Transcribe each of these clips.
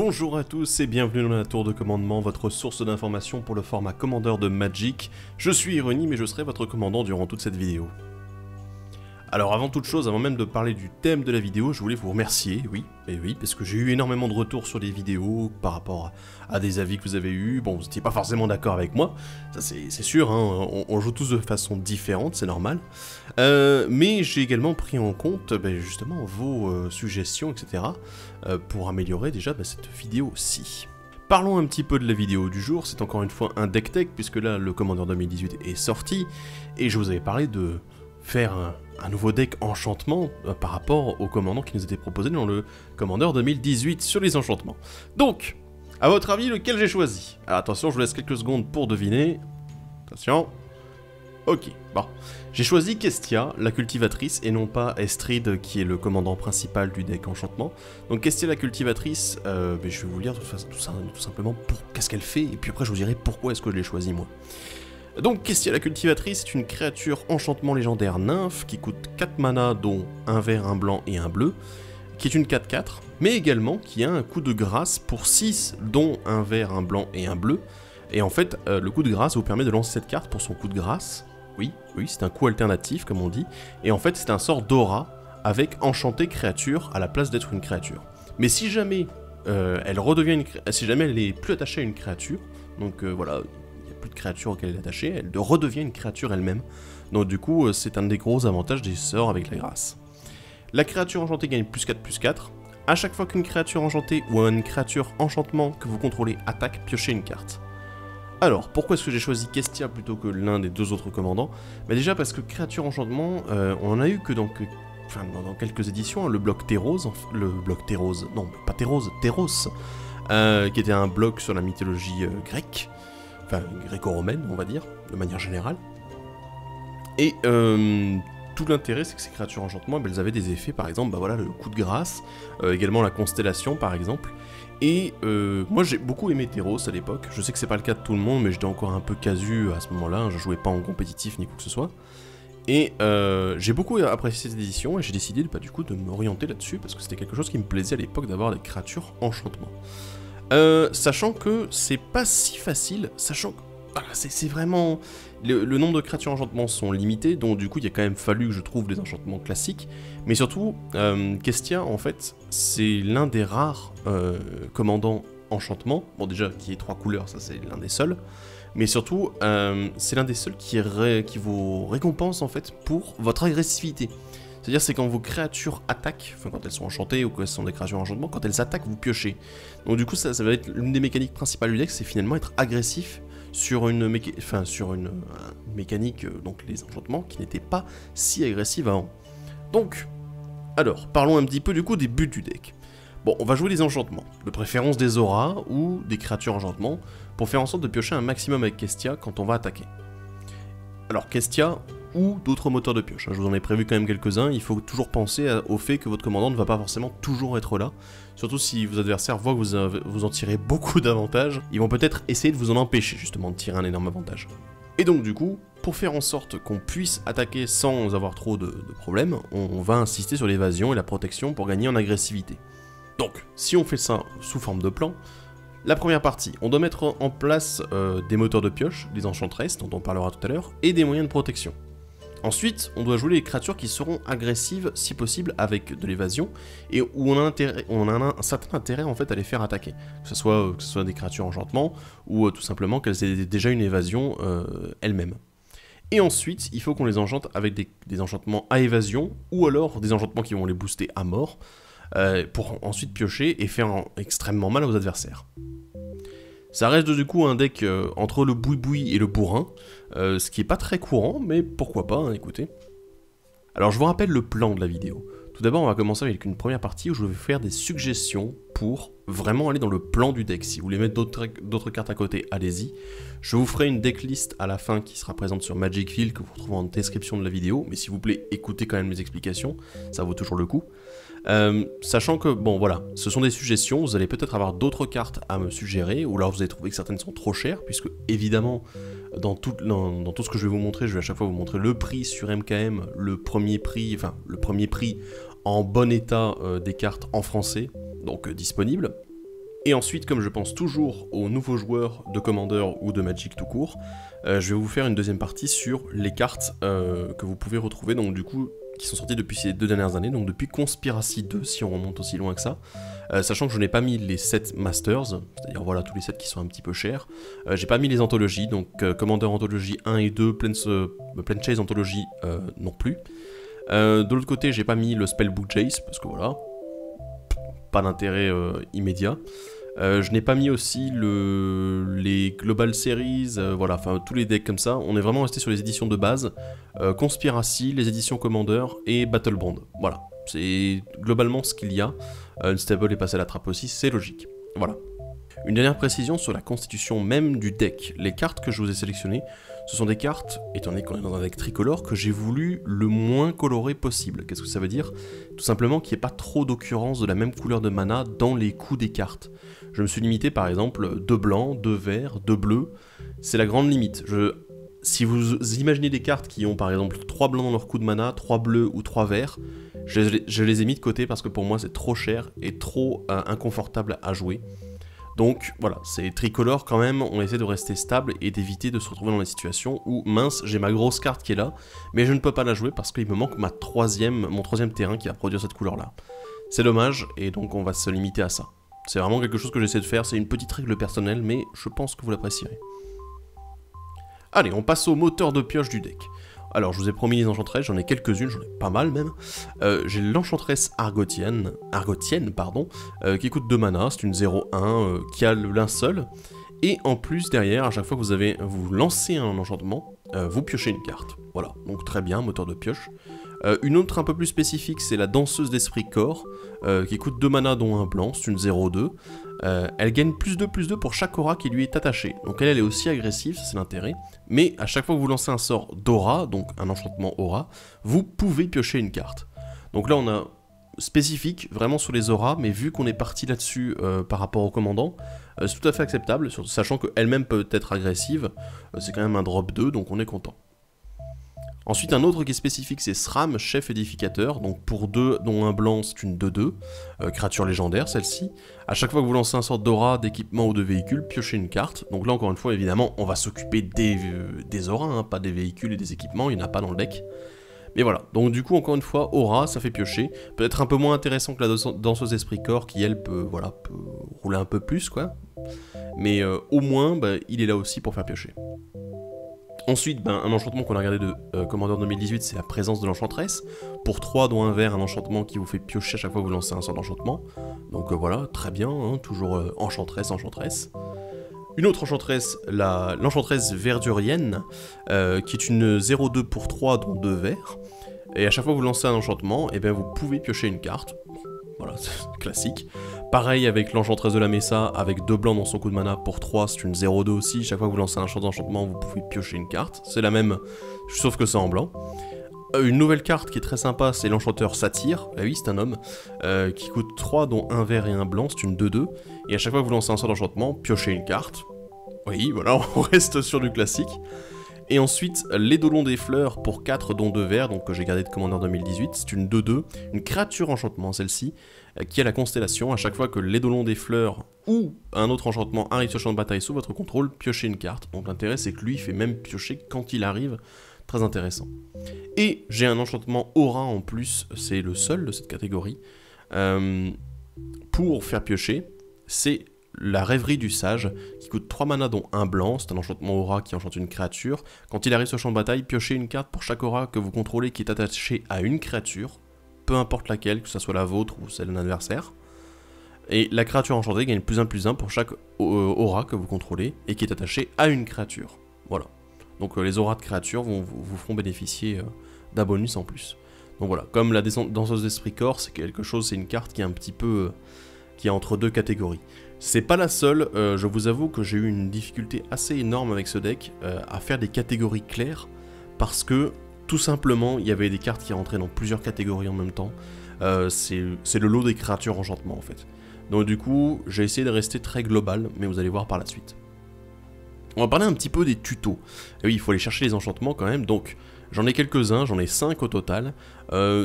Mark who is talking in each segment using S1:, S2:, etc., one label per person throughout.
S1: Bonjour à tous et bienvenue dans la tour de commandement, votre source d'information pour le format commandeur de Magic. Je suis Irony, mais je serai votre commandant durant toute cette vidéo. Alors avant toute chose, avant même de parler du thème de la vidéo, je voulais vous remercier, oui, parce que j'ai eu énormément de retours sur les vidéos par rapport à des avis que vous avez eus. Bon, vous n'étiez pas forcément d'accord avec moi, ça c'est sûr, hein, on joue tous de façon différente, c'est normal. Mais j'ai également pris en compte justement vos suggestions, etc. Pour améliorer déjà cette vidéo-ci. Parlons un petit peu de la vidéo du jour, c'est encore une fois un deck tech, puisque là le Commander 2018 est sorti, et je vous avais parlé de faire un nouveau deck enchantement par rapport au commandant qui nous était proposé dans le Commander 2018 sur les enchantements. Donc, à votre avis, lequel j'ai choisi? Alors attention, je vous laisse quelques secondes pour deviner. Attention. Ok, bon. J'ai choisi Kestia, la cultivatrice, et non pas Estrid, qui est le commandant principal du deck enchantement. Donc Kestia, la cultivatrice, je vais vous lire tout simplement qu'est-ce qu'elle fait, et puis après je vous dirai pourquoi est-ce que je l'ai choisi moi. Donc Kestia la cultivatrice est une créature enchantement légendaire nymphe qui coûte 4 mana dont un vert, un blanc et un bleu, qui est une 4-4, mais également qui a un coup de grâce pour 6 dont un vert, un blanc et un bleu, et en fait le coup de grâce vous permet de lancer cette carte pour son coup de grâce, oui c'est un coup alternatif comme on dit, et en fait c'est un sort d'aura avec enchanté créature à la place d'être une créature. Mais si jamais si jamais elle est plus attachée à une créature, donc voilà, plus de créature auquel elle est attachée, elle redevient une créature elle-même. Donc du coup, c'est un des gros avantages des sorts avec la grâce. La créature enchantée gagne +4/+4. À chaque fois qu'une créature enchantée ou une créature enchantement que vous contrôlez attaque, piochez une carte. Alors, pourquoi est-ce que j'ai choisi Kestia plutôt que l'un des deux autres commandants? Déjà parce que créature enchantement, on en a eu que dans quelques éditions, hein, le bloc Theros, qui était un bloc sur la mythologie grecque, enfin gréco-romaine on va dire, de manière générale. Et tout l'intérêt c'est que ces créatures enchantement, elles avaient des effets, par exemple, le coup de grâce, également la constellation par exemple. Et moi j'ai beaucoup aimé Theros à l'époque, je sais que c'est pas le cas de tout le monde, mais j'étais encore un peu casu à ce moment-là, je jouais pas en compétitif ni quoi que ce soit. Et j'ai beaucoup apprécié cette édition et j'ai décidé de m'orienter là-dessus parce que c'était quelque chose qui me plaisait à l'époque d'avoir des créatures enchantement. Sachant que c'est pas si facile, sachant que c'est vraiment... Le nombre de créatures enchantements sont limités, donc du coup il a quand même fallu que je trouve des enchantements classiques, mais surtout, Kestia en fait, c'est l'un des rares commandants enchantements, bon déjà qui est 3 couleurs, ça c'est l'un des seuls, mais surtout, c'est l'un des seuls qui vous récompense en fait pour votre agressivité. C'est-à-dire c'est quand vos créatures attaquent, enfin quand elles sont enchantées ou qu'elles sont des créatures enchantement, quand elles attaquent vous piochez. Donc du coup ça va être l'une des mécaniques principales du deck, c'est finalement être agressif sur une mécanique, donc les enchantements, qui n'était pas si agressive avant. Donc, alors, parlons un petit peu du coup des buts du deck. Bon, on va jouer des enchantements, de préférence des auras ou des créatures enchantements, pour faire en sorte de piocher un maximum avec Kestia quand on va attaquer. Alors Kestia ou d'autres moteurs de pioche, je vous en ai prévu quand même quelques-uns, il faut toujours penser au fait que votre commandant ne va pas forcément toujours être là, surtout si vos adversaires voient que vous en tirez beaucoup d'avantages, ils vont peut-être essayer de vous en empêcher justement de tirer un énorme avantage. Et donc du coup, pour faire en sorte qu'on puisse attaquer sans avoir trop de problèmes, on va insister sur l'évasion et la protection pour gagner en agressivité. Donc, si on fait ça sous forme de plan, la première partie, on doit mettre en place des moteurs de pioche, des enchantresses dont on parlera tout à l'heure, et des moyens de protection. Ensuite, on doit jouer les créatures qui seront agressives, si possible, avec de l'évasion, et où on a un certain intérêt en fait à les faire attaquer. Que ce soit des créatures enchantement, ou tout simplement qu'elles aient déjà une évasion elles-mêmes. Et ensuite, il faut qu'on les enchante avec des enchantements à évasion, ou alors des enchantements qui vont les booster à mort, pour ensuite piocher et faire extrêmement mal aux adversaires. Ça reste du coup un deck entre le boui-boui et le bourrin, ce qui est pas très courant, mais pourquoi pas, hein, écoutez. Alors je vous rappelle le plan de la vidéo. Tout d'abord on va commencer avec une première partie où je vais faire des suggestions pour vraiment aller dans le plan du deck. Si vous voulez mettre d'autres cartes à côté, allez-y. Je vous ferai une decklist à la fin qui sera présente sur Magic Field que vous retrouverez en description de la vidéo, mais s'il vous plaît écoutez quand même mes explications, ça vaut toujours le coup. Sachant que, bon voilà, ce sont des suggestions, vous allez peut-être avoir d'autres cartes à me suggérer, ou alors vous allez trouver que certaines sont trop chères, puisque évidemment, dans tout ce que je vais vous montrer, je vais à chaque fois vous montrer le prix sur MKM, le premier prix en bon état des cartes en français, donc disponibles. Et ensuite, comme je pense toujours aux nouveaux joueurs de Commander ou de Magic tout court, je vais vous faire une deuxième partie sur les cartes que vous pouvez retrouver, donc du coup, qui sont sorties depuis ces 2 dernières années, donc depuis Conspiracy 2, si on remonte aussi loin que ça, sachant que je n'ai pas mis les 7 Masters, c'est-à-dire voilà, tous les 7 qui sont un petit peu chers, j'ai pas mis les anthologies, donc Commander Anthology 1 et 2, Planechase Anthology non plus. De l'autre côté, j'ai pas mis le Spellbook Jace, parce que voilà, pas d'intérêt immédiat. Je n'ai pas mis aussi les Global Series, voilà, enfin tous les decks comme ça. On est vraiment resté sur les éditions de base, Conspiracy, les éditions Commander et Battlebond. Voilà, c'est globalement ce qu'il y a. Unstable est passé à la trappe aussi, c'est logique. Voilà. Une dernière précision sur la constitution même du deck. Les cartes que je vous ai sélectionnées, ce sont des cartes, étant donné qu'on est dans un deck tricolore, que j'ai voulu le moins coloré possible. Qu'est-ce que ça veut dire? Tout simplement qu'il n'y ait pas trop d'occurrence de la même couleur de mana dans les coups des cartes. Je me suis limité par exemple 2 blancs, 2 verts, 2 bleus, c'est la grande limite. Si vous imaginez des cartes qui ont par exemple 3 blancs dans leur coup de mana, 3 bleus ou 3 verts, je les ai mis de côté parce que pour moi c'est trop cher et trop inconfortable à jouer. Donc voilà, c'est tricolore quand même, on essaie de rester stable et d'éviter de se retrouver dans des situations où, mince, j'ai ma grosse carte qui est là, mais je ne peux pas la jouer parce qu'il me manque mon troisième terrain qui va produire cette couleur-là. C'est dommage, et donc on va se limiter à ça. C'est vraiment quelque chose que j'essaie de faire, c'est une petite règle personnelle, mais je pense que vous l'apprécierez. Allez, on passe au moteur de pioche du deck. Alors, je vous ai promis les enchantresses, j'en ai quelques-unes, j'en ai pas mal même. J'ai l'enchantresse argotienne, qui coûte 2 mana, c'est une 0-1, qui a le linceul. Et en plus, derrière, à chaque fois que vous lancez un enchantement, vous piochez une carte. Voilà, donc très bien, moteur de pioche. Une autre un peu plus spécifique, c'est la danseuse d'esprit corps, qui coûte 2 mana dont un blanc, c'est une 0-2. Elle gagne +2/+2 pour chaque aura qui lui est attachée. Donc elle est aussi agressive, ça c'est l'intérêt. Mais à chaque fois que vous lancez un sort d'aura, donc un enchantement aura, vous pouvez piocher une carte. Donc là on a spécifique, vraiment sur les auras, mais vu qu'on est parti là-dessus par rapport au commandant, c'est tout à fait acceptable, sachant qu'elle-même peut être agressive, c'est quand même un drop 2, donc on est content. Ensuite, un autre qui est spécifique, c'est SRAM, chef édificateur, donc pour 2, dont un blanc, c'est une 2-2, créature légendaire, celle-ci. À chaque fois que vous lancez un sort d'aura, d'équipement ou de véhicule, piochez une carte. Donc là, encore une fois, évidemment, on va s'occuper des auras, hein, pas des véhicules et des équipements, il n'y en a pas dans le deck. Mais voilà, donc du coup, encore une fois, aura, ça fait piocher. Peut-être un peu moins intéressant que la danseuse esprit corps, qui elle peut rouler un peu plus, quoi. Mais au moins, il est là aussi pour faire piocher. Ensuite, un enchantement qu'on a regardé de Commander 2018, c'est la présence de l'enchantresse. Pour 3, dont un vert, un enchantement qui vous fait piocher à chaque fois que vous lancez un sort d'enchantement. Donc voilà, très bien, hein, toujours enchantresse. Une autre enchantresse, l'enchantresse verdurienne, qui est une 0-2 pour 3, dont 2 verts. Et à chaque fois que vous lancez un enchantement, vous pouvez piocher une carte. Voilà, c'est classique. Pareil avec l'enchantresse de la Mesa, avec 2 blancs dans son coup de mana pour 3, c'est une 0-2 aussi. Chaque fois que vous lancez un enchantement, vous pouvez piocher une carte. C'est la même, sauf que c'est en blanc. Une nouvelle carte qui est très sympa, c'est l'enchanteur Satyre. Ah oui, c'est un homme, qui coûte 3, dont un vert et un blanc, c'est une 2-2. Et à chaque fois que vous lancez un sort d'enchantement, piochez une carte. Oui, voilà, on reste sur du classique. Et ensuite, l'édolon des fleurs pour 4, dont 2 verts, donc que j'ai gardé de Commander 2018, c'est une 2-2, une créature enchantement, celle-ci, qui a la constellation. À chaque fois que l'édolon des fleurs ou un autre enchantement arrive sur le champ de bataille sous votre contrôle, piochez une carte. Donc l'intérêt, c'est que lui, il fait même piocher quand il arrive. Très intéressant. Et j'ai un enchantement aura en plus, c'est le seul de cette catégorie, pour faire piocher, c'est la rêverie du sage, qui coûte 3 mana dont un blanc, c'est un enchantement aura qui enchante une créature. Quand il arrive sur le champ de bataille, piochez une carte pour chaque aura que vous contrôlez qui est attachée à une créature, peu importe laquelle, que ce soit la vôtre ou celle d'un adversaire. Et la créature enchantée gagne +1/+1 pour chaque aura que vous contrôlez et qui est attachée à une créature. Voilà. Donc les auras de créatures vous feront bénéficier d'un bonus en plus. Donc voilà, comme la danseuse d'esprit corps, c'est quelque chose, c'est une carte qui est un petit peu... qui est entre deux catégories. C'est pas la seule, je vous avoue que j'ai eu une difficulté assez énorme avec ce deck à faire des catégories claires, parce que tout simplement il y avait des cartes qui rentraient dans plusieurs catégories en même temps. C'est le lot des créatures enchantement en fait. Donc du coup j'ai essayé de rester très global, mais vous allez voir par la suite. On va parler un petit peu des tutos. Et oui, il faut aller chercher les enchantements quand même, donc J'en ai quelques-uns, j'en ai 5 au total.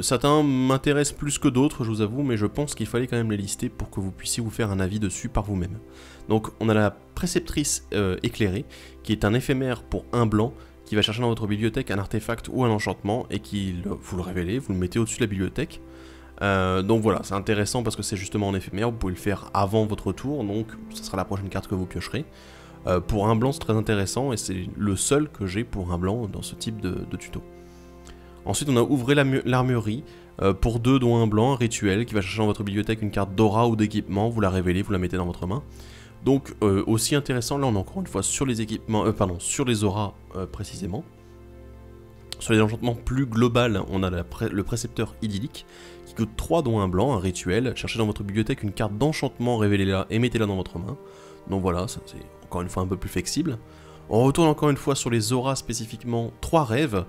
S1: Certains m'intéressent plus que d'autres, je vous avoue, mais je pense qu'il fallait quand même les lister pour que vous puissiez vous faire un avis dessus par vous-même. Donc on a la préceptrice éclairée, qui est un éphémère pour un blanc, qui va chercher dans votre bibliothèque un artefact ou un enchantement, et qui, vous le révélez, vous le mettez au-dessus de la bibliothèque. Donc voilà, c'est intéressant parce que c'est justement en éphémère, vous pouvez le faire avant votre tour, donc ce sera la prochaine carte que vous piocherez. Pour un blanc c'est très intéressant et c'est le seul que j'ai pour un blanc dans ce type de tuto. Ensuite on a ouvré l'armurerie pour 2 dont un blanc, un rituel qui va chercher dans votre bibliothèque une carte d'aura ou d'équipement, vous la révélez, vous la mettez dans votre main. Donc aussi intéressant, là on est encore une fois sur les équipements, sur les auras précisément. Sur les enchantements plus global, on a le précepteur idyllique, qui coûte 3 dont un blanc, un rituel. Cherchez dans votre bibliothèque une carte d'enchantement, révélez-la et mettez-la dans votre main. Donc voilà, ça c'est encore une fois un peu plus flexible. On retourne encore une fois sur les auras spécifiquement 3 rêves,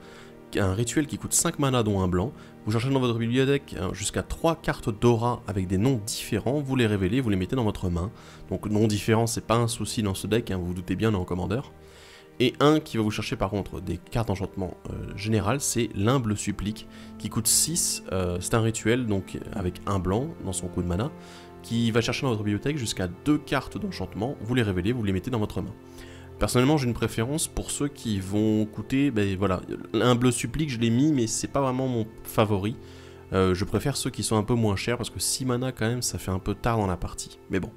S1: un rituel qui coûte 5 mana dont un blanc. Vous cherchez dans votre bibliothèque jusqu'à 3 cartes d'aura avec des noms différents, vous les révélez, vous les mettez dans votre main. Donc noms différents, c'est pas un souci dans ce deck, vous vous doutez bien, on est en commandeur. Et un qui va vous chercher par contre des cartes d'enchantement générales, c'est l'humble supplique, qui coûte 6, c'est un rituel donc avec un blanc dans son coup de mana, qui va chercher dans votre bibliothèque jusqu'à 2 cartes d'enchantement, vous les révélez, vous les mettez dans votre main. Personnellement j'ai une préférence pour ceux qui vont coûter, ben voilà, l'humble supplique je l'ai mis mais c'est pas vraiment mon favori, je préfère ceux qui sont un peu moins chers parce que 6 mana quand même ça fait un peu tard dans la partie, mais bon.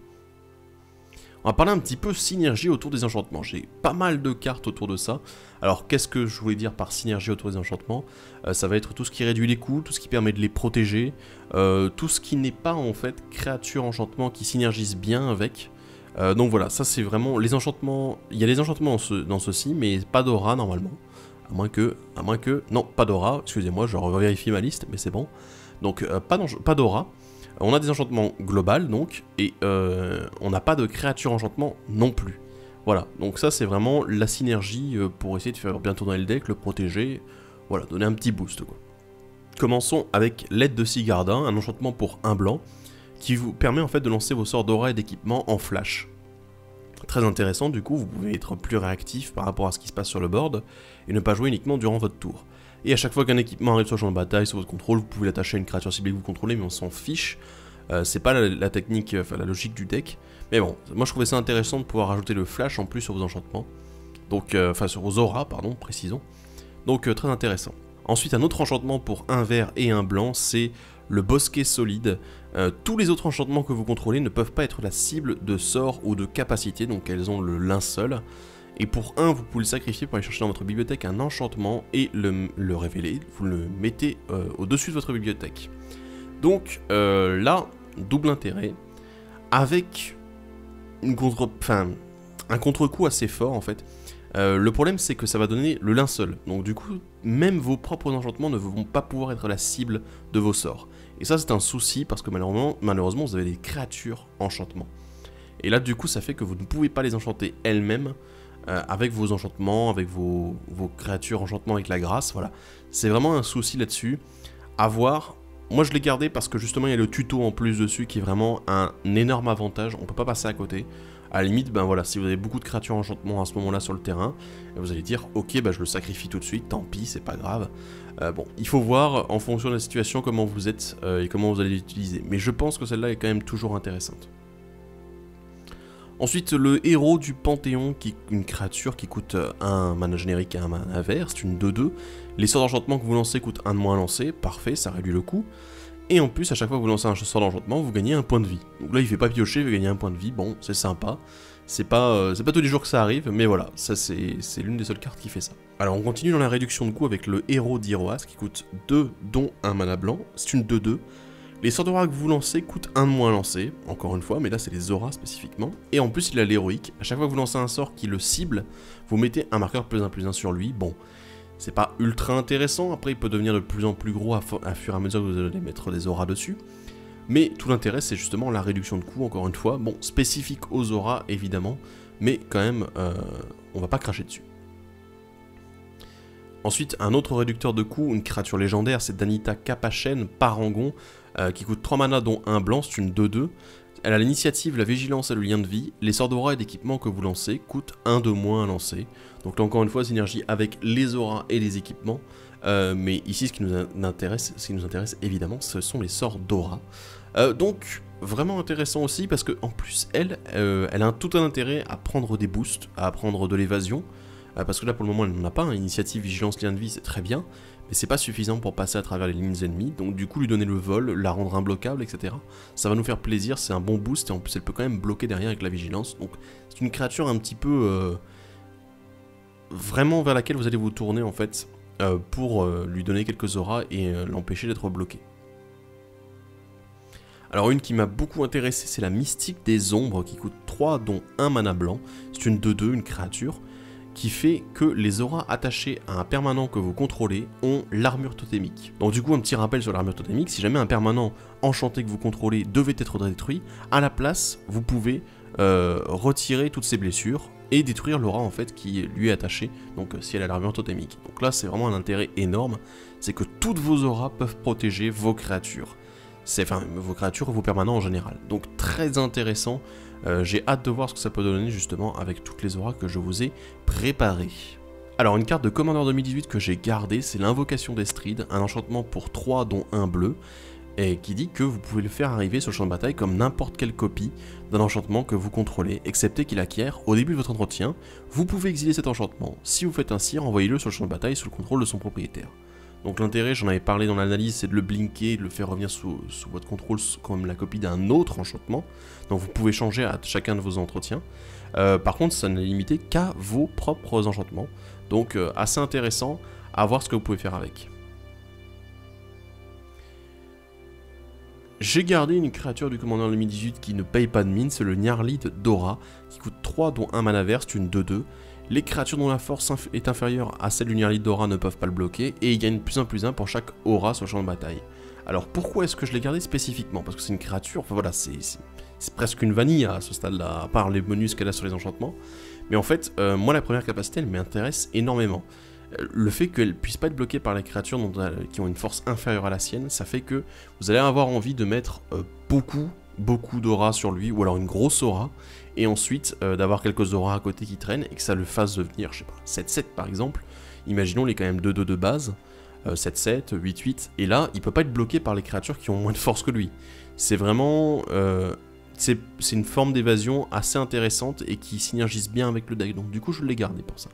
S1: On va parler un petit peu synergie autour des enchantements. J'ai pas mal de cartes autour de ça. Alors qu'est-ce que je voulais dire par synergie autour des enchantements? Ça va être tout ce qui réduit les coûts, tout ce qui permet de les protéger, tout ce qui n'est pas en fait créature enchantement qui synergise bien avec. Donc voilà, ça c'est vraiment les enchantements. Il y a des enchantements dans ceci, mais pas d'aura normalement. À moins que... Non, pas d'aura, excusez-moi, je revérifie ma liste, mais c'est bon. Donc pas d'aura. On a des enchantements globales donc, et on n'a pas de créature enchantement non plus. Voilà, donc ça c'est vraiment la synergie pour essayer de faire bien tourner le deck, le protéger, voilà, donner un petit boost quoi. Commençons avec l'aide de Sigardin, un enchantement pour un blanc, qui vous permet en fait de lancer vos sorts d'aura et d'équipement en flash. Très intéressant du coup, vous pouvez être plus réactif par rapport à ce qui se passe sur le board, et ne pas jouer uniquement durant votre tour. Et à chaque fois qu'un équipement arrive sur le champ de bataille, sur votre contrôle, vous pouvez l'attacher à une créature ciblée que vous contrôlez, mais on s'en fiche. C'est pas la technique, enfin la logique du deck. Mais bon, moi je trouvais ça intéressant de pouvoir rajouter le flash en plus sur vos enchantements. Donc, enfin sur vos auras, pardon, précisons. Donc très intéressant. Ensuite, un autre enchantement pour un vert et un blanc, c'est le bosquet solide. Tous les autres enchantements que vous contrôlez ne peuvent pas être la cible de sorts ou de capacités, donc elles ont le linceul. Et pour un, vous pouvez le sacrifier pour aller chercher dans votre bibliothèque un enchantement et le révéler. Vous le mettez au-dessus de votre bibliothèque. Donc là, double intérêt, avec un contre-coup assez fort en fait. Le problème c'est que ça va donner le linceul. Donc du coup, même vos propres enchantements ne vont pas pouvoir être la cible de vos sorts. Et ça c'est un souci parce que malheureusement vous avez des créatures enchantements. Et là du coup ça fait que vous ne pouvez pas les enchanter elles-mêmes. Avec vos enchantements, avec vos créatures enchantements avec la grâce, voilà. C'est vraiment un souci là-dessus. À voir. Moi je l'ai gardé parce que justement il y a le tuto en plus dessus qui est vraiment un énorme avantage, on peut pas passer à côté. À la limite, ben voilà, si vous avez beaucoup de créatures enchantements à ce moment-là sur le terrain, vous allez dire ok, ben je le sacrifie tout de suite, tant pis, c'est pas grave. Bon, il faut voir en fonction de la situation comment vous êtes et comment vous allez l'utiliser. Mais je pense que celle-là est quand même toujours intéressante. Ensuite, le héros du Panthéon, qui est une créature qui coûte un mana générique et un mana vert, c'est une 2-2. Les sorts d'enchantement que vous lancez coûtent un de moins à lancer, parfait, ça réduit le coût. Et en plus, à chaque fois que vous lancez un sort d'enchantement, vous gagnez un point de vie. Donc là, il fait pas piocher, vous gagnez un point de vie, bon, c'est sympa. C'est pas tous les jours que ça arrive, mais voilà, ça c'est l'une des seules cartes qui fait ça. Alors on continue dans la réduction de coût avec le héros d'Iroas, qui coûte 2, dont un mana blanc, c'est une 2-2. Les sorts d'aura que vous lancez coûtent un de moins à lancer, encore une fois, mais là c'est les auras spécifiquement. Et en plus il a l'héroïque, à chaque fois que vous lancez un sort qui le cible, vous mettez un marqueur +1/+1 sur lui. Bon, c'est pas ultra intéressant, après il peut devenir de plus en plus gros à fur et à mesure que vous allez mettre des auras dessus. Mais tout l'intérêt c'est justement la réduction de coût, encore une fois, bon, spécifique aux auras évidemment, mais quand même, on va pas cracher dessus. Ensuite, un autre réducteur de coût, une créature légendaire, c'est Danita Capachen Parangon, qui coûte 3 mana dont un blanc, c'est une 2-2. Elle a l'initiative, la vigilance et le lien de vie. Les sorts d'aura et d'équipement que vous lancez coûtent 1 de moins à lancer. Donc là encore une fois, synergie avec les auras et les équipements. Mais ici, ce qui nous intéresse évidemment, ce sont les sorts d'aura. Donc, vraiment intéressant aussi, parce qu'en plus, elle a tout un intérêt à prendre des boosts, à prendre de l'évasion. Parce que là, pour le moment, elle n'en a pas. Initiative, vigilance, lien de vie, c'est très bien. Mais c'est pas suffisant pour passer à travers les lignes ennemies. Donc du coup, lui donner le vol, la rendre imbloquable, etc. Ça va nous faire plaisir, c'est un bon boost. Et en plus, elle peut quand même bloquer derrière avec la vigilance. Donc c'est une créature un petit peu... vraiment vers laquelle vous allez vous tourner, en fait, pour lui donner quelques auras et l'empêcher d'être bloqué. Alors une qui m'a beaucoup intéressé, c'est la Mystique des Ombres, qui coûte 3, dont 1 mana blanc. C'est une 2-2, une créature, qui fait que les auras attachées à un permanent que vous contrôlez ont l'armure totémique. Donc du coup, un petit rappel sur l'armure totémique, si jamais un permanent enchanté que vous contrôlez devait être détruit, à la place, vous pouvez retirer toutes ses blessures et détruire l'aura en fait qui lui est attachée, donc si elle a l'armure totémique. Donc là, c'est vraiment un intérêt énorme, c'est que toutes vos auras peuvent protéger vos créatures. Enfin, vos créatures et vos permanents en général. Donc très intéressant. J'ai hâte de voir ce que ça peut donner justement avec toutes les auras que je vous ai préparées. Alors une carte de Commander 2018 que j'ai gardée, c'est l'Invocation d'Estride, un enchantement pour 3 dont 1 bleu, et qui dit que vous pouvez le faire arriver sur le champ de bataille comme n'importe quelle copie d'un enchantement que vous contrôlez, excepté qu'il acquiert au début de votre entretien. Vous pouvez exiler cet enchantement. Si vous faites ainsi, renvoyez-le sur le champ de bataille sous le contrôle de son propriétaire. Donc l'intérêt, j'en avais parlé dans l'analyse, c'est de le blinker, de le faire revenir sous votre contrôle comme la copie d'un autre enchantement. Donc vous pouvez changer à chacun de vos entretiens. Par contre, ça n'est limité qu'à vos propres enchantements. Donc assez intéressant à voir ce que vous pouvez faire avec. J'ai gardé une créature du commandeur 2018 qui ne paye pas de mine, c'est le Gnarlid d'Aura, qui coûte 3 dont 1 mana vert, c'est une 2-2. Les créatures dont la force est inférieure à celle du Gnarlid d'Aura ne peuvent pas le bloquer, et il gagne +1/+1 pour chaque aura sur le champ de bataille. Alors pourquoi est-ce que je l'ai gardé spécifiquement? Parce que c'est une créature, enfin voilà, c'est presque une vanille à ce stade-là, à part les bonus qu'elle a sur les enchantements. Mais en fait, moi la première capacité, elle m'intéresse énormément. Le fait qu'elle ne puisse pas être bloquée par les créatures qui ont une force inférieure à la sienne, ça fait que vous allez avoir envie de mettre beaucoup d'aura sur lui, ou alors une grosse aura, et ensuite d'avoir quelques auras à côté qui traînent, et que ça le fasse devenir, je sais pas, 7-7 par exemple. Imaginons, il est quand même 2-2 de base, 7-7, 8-8, et là, il peut pas être bloqué par les créatures qui ont moins de force que lui. C'est vraiment... c'est une forme d'évasion assez intéressante, et qui synergise bien avec le deck, donc du coup je l'ai gardé pour ça.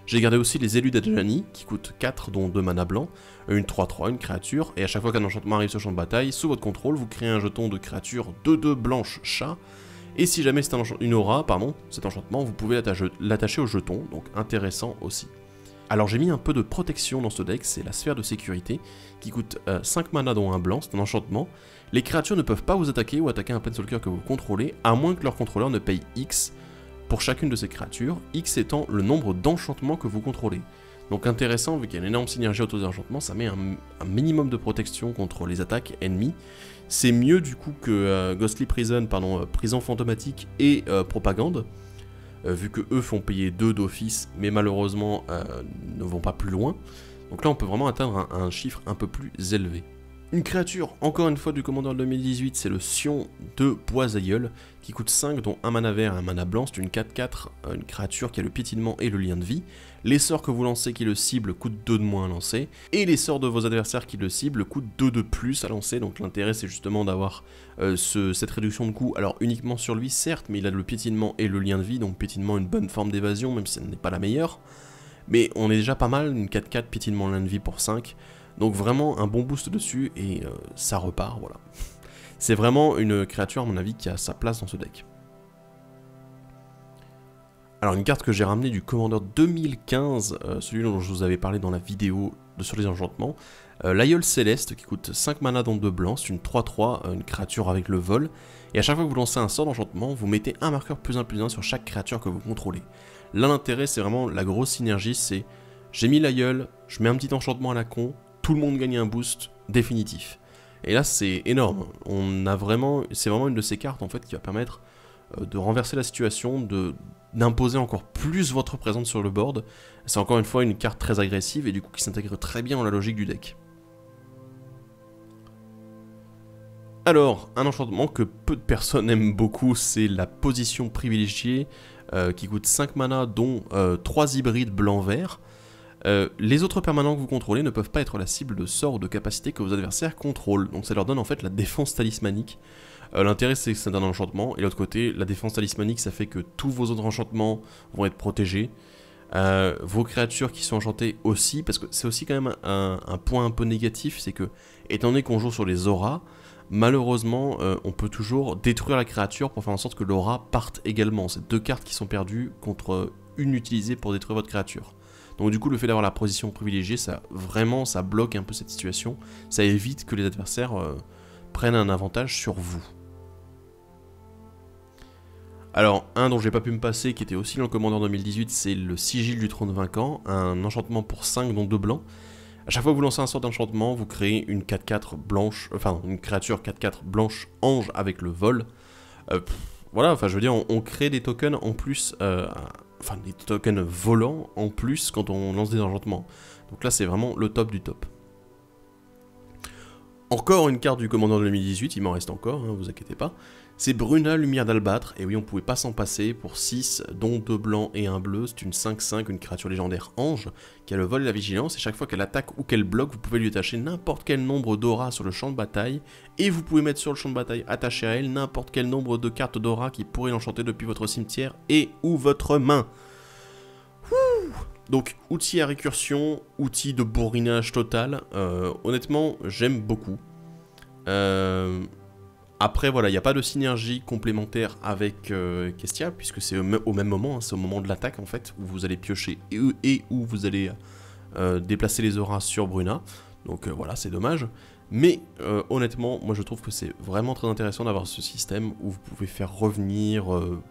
S1: J'ai gardé aussi les élus d'Adjani, qui coûtent 4 dont 2 mana blanc, une 3-3, une créature, et à chaque fois qu'un enchantement arrive sur le champ de bataille, sous votre contrôle, vous créez un jeton de créature 2-2 blanche chat, et si jamais c'est une aura, cet enchantement, vous pouvez l'attacher au jeton, donc intéressant aussi. Alors j'ai mis un peu de protection dans ce deck, c'est la sphère de sécurité, qui coûte 5 mana dont un blanc, c'est un enchantement. Les créatures ne peuvent pas vous attaquer ou attaquer un planeswalker que vous contrôlez, à moins que leur contrôleur ne paye X, pour chacune de ces créatures, X étant le nombre d'enchantements que vous contrôlez. Donc intéressant, vu qu'il y a une énorme synergie autour des enchantements, ça met un minimum de protection contre les attaques ennemies. C'est mieux du coup que Ghostly Prison, prison fantomatique et propagande, vu que eux font payer 2 d'office, mais malheureusement ne vont pas plus loin. Donc là on peut vraiment atteindre un chiffre un peu plus élevé. Une créature, encore une fois du commandeur 2018, c'est le Sion de Boisailleul, qui coûte 5, dont un mana vert et un mana blanc, c'est une 4-4, une créature qui a le piétinement et le lien de vie. Les sorts que vous lancez qui le ciblent coûtent 2 de moins à lancer, et les sorts de vos adversaires qui le ciblent coûtent 2 de plus à lancer, donc l'intérêt c'est justement d'avoir cette réduction de coût, alors uniquement sur lui certes, mais il a le piétinement et le lien de vie, donc piétinement une bonne forme d'évasion, même si ce n'est pas la meilleure. Mais on est déjà pas mal, une 4-4 piétinement lien de vie pour 5, donc vraiment un bon boost dessus et ça repart, voilà. C'est vraiment une créature à mon avis qui a sa place dans ce deck. Alors une carte que j'ai ramenée du Commander 2015, celui dont je vous avais parlé dans la vidéo sur les enchantements, l'Aïeul Céleste qui coûte 5 mana dont 2 blancs, c'est une 3-3, une créature avec le vol, et à chaque fois que vous lancez un sort d'enchantement, vous mettez un marqueur +1/+1 sur chaque créature que vous contrôlez. Là l'intérêt c'est vraiment la grosse synergie, c'est j'ai mis l'Aïeul, je mets un petit enchantement à la con, tout le monde gagne un boost définitif. Et là c'est énorme, c'est vraiment une de ces cartes en fait qui va permettre de renverser la situation, d'imposer encore plus votre présence sur le board. C'est encore une fois une carte très agressive et du coup qui s'intègre très bien dans la logique du deck. Alors, un enchantement que peu de personnes aiment beaucoup, c'est la position privilégiée, qui coûte 5 mana, dont 3 hybrides blanc-vert. Les autres permanents que vous contrôlez ne peuvent pas être la cible de sorts ou de capacités que vos adversaires contrôlent, donc ça leur donne en fait la défense talismanique. L'intérêt c'est que c'est un enchantement, et l'autre côté, la défense talismanique ça fait que tous vos autres enchantements vont être protégés. Vos créatures qui sont enchantées aussi, parce que c'est aussi quand même un point un peu négatif, c'est que, étant donné qu'on joue sur les auras, malheureusement on peut toujours détruire la créature pour faire en sorte que l'aura parte également. C'est 2 cartes qui sont perdues contre une utilisée pour détruire votre créature. Donc du coup le fait d'avoir la position privilégiée, ça bloque un peu cette situation, ça évite que les adversaires prennent un avantage sur vous. Alors, un dont j'ai pas pu me passer, qui était aussi dans le Commandeur 2018, c'est le Sigil du Trône Vaincant, un enchantement pour 5 dont 2 blancs. A chaque fois que vous lancez un sort d'enchantement, vous créez une 4-4 blanche, enfin une créature 4-4 blanche ange avec le vol. Voilà, enfin je veux dire, on crée des tokens en plus, enfin des tokens volants en plus quand on lance des enchantements. Donc là c'est vraiment le top du top. Encore une carte du Commandeur 2018, il m'en reste encore, hein, vous inquiétez pas. C'est Bruna, Lumière d'Albâtre, et oui on pouvait pas s'en passer, pour 6, dont 2 blancs et 1 bleu, c'est une 5-5, une créature légendaire ange, qui a le vol et la vigilance, et chaque fois qu'elle attaque ou qu'elle bloque, vous pouvez lui attacher n'importe quel nombre d'auras sur le champ de bataille, et vous pouvez mettre sur le champ de bataille attaché à elle n'importe quel nombre de cartes d'aura qui pourraient l'enchanter depuis votre cimetière et ou votre main. Wouh. Donc outil à récursion, outil de bourrinage total, honnêtement j'aime beaucoup. Après voilà, il n'y a pas de synergie complémentaire avec Kestia, puisque c'est au même moment, hein, c'est au moment de l'attaque en fait, où vous allez piocher et où vous allez déplacer les auras sur Bruna, donc voilà, c'est dommage. Mais honnêtement, moi je trouve que c'est vraiment très intéressant d'avoir ce système où vous pouvez faire revenir,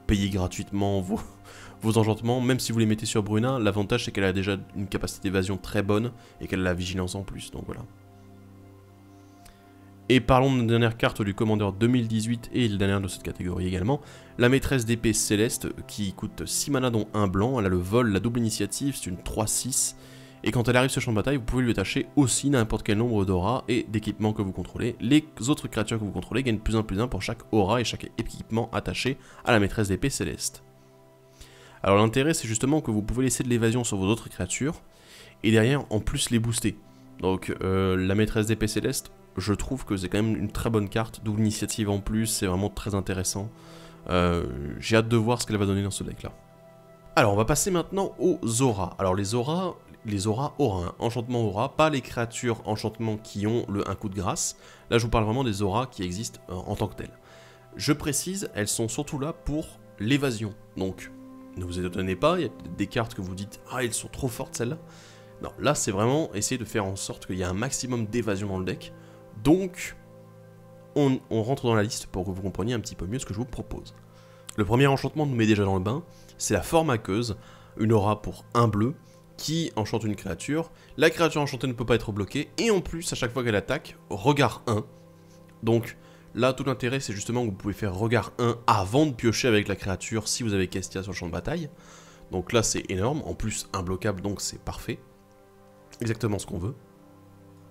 S1: payer gratuitement vos enchantements, même si vous les mettez sur Bruna. L'avantage c'est qu'elle a déjà une capacité d'évasion très bonne et qu'elle a la vigilance en plus, donc voilà. Et parlons de la dernière carte du Commandeur 2018 et la dernière de cette catégorie également, la maîtresse d'épée céleste qui coûte 6 mana dont 1 blanc, elle a le vol, la double initiative, c'est une 3-6, et quand elle arrive sur le champ de bataille, vous pouvez lui attacher aussi n'importe quel nombre d'auras et d'équipements que vous contrôlez. Les autres créatures que vous contrôlez gagnent plus 1 pour chaque aura et chaque équipement attaché à la maîtresse d'épée céleste. Alors l'intérêt c'est justement que vous pouvez laisser de l'évasion sur vos autres créatures, et derrière en plus les booster. Donc la maîtresse d'épée céleste, je trouve que c'est quand même une très bonne carte, double initiative en plus, c'est vraiment très intéressant. J'ai hâte de voir ce qu'elle va donner dans ce deck là. Alors on va passer maintenant aux auras. Alors les auras aura, hein, enchantement aura, pas les créatures enchantement qui ont le 1 coup de grâce. Là je vous parle vraiment des auras qui existent en tant que telles. Je précise, elles sont surtout là pour l'évasion. Donc ne vous étonnez pas, il y a des cartes que vous dites « Ah, elles sont trop fortes celles-là ». Non, là c'est vraiment essayer de faire en sorte qu'il y ait un maximum d'évasion dans le deck. Donc, on rentre dans la liste pour que vous compreniez un petit peu mieux ce que je vous propose. Le premier enchantement nous met déjà dans le bain, c'est la forme aqueuse, une aura pour 1 bleu, qui enchante une créature. La créature enchantée ne peut pas être bloquée, et en plus, à chaque fois qu'elle attaque, regard 1. Donc, là, tout l'intérêt, c'est justement que vous pouvez faire regard 1 avant de piocher avec la créature si vous avez Kestia sur le champ de bataille. Donc là, c'est énorme, en plus, imbloquable, donc c'est parfait. Exactement ce qu'on veut.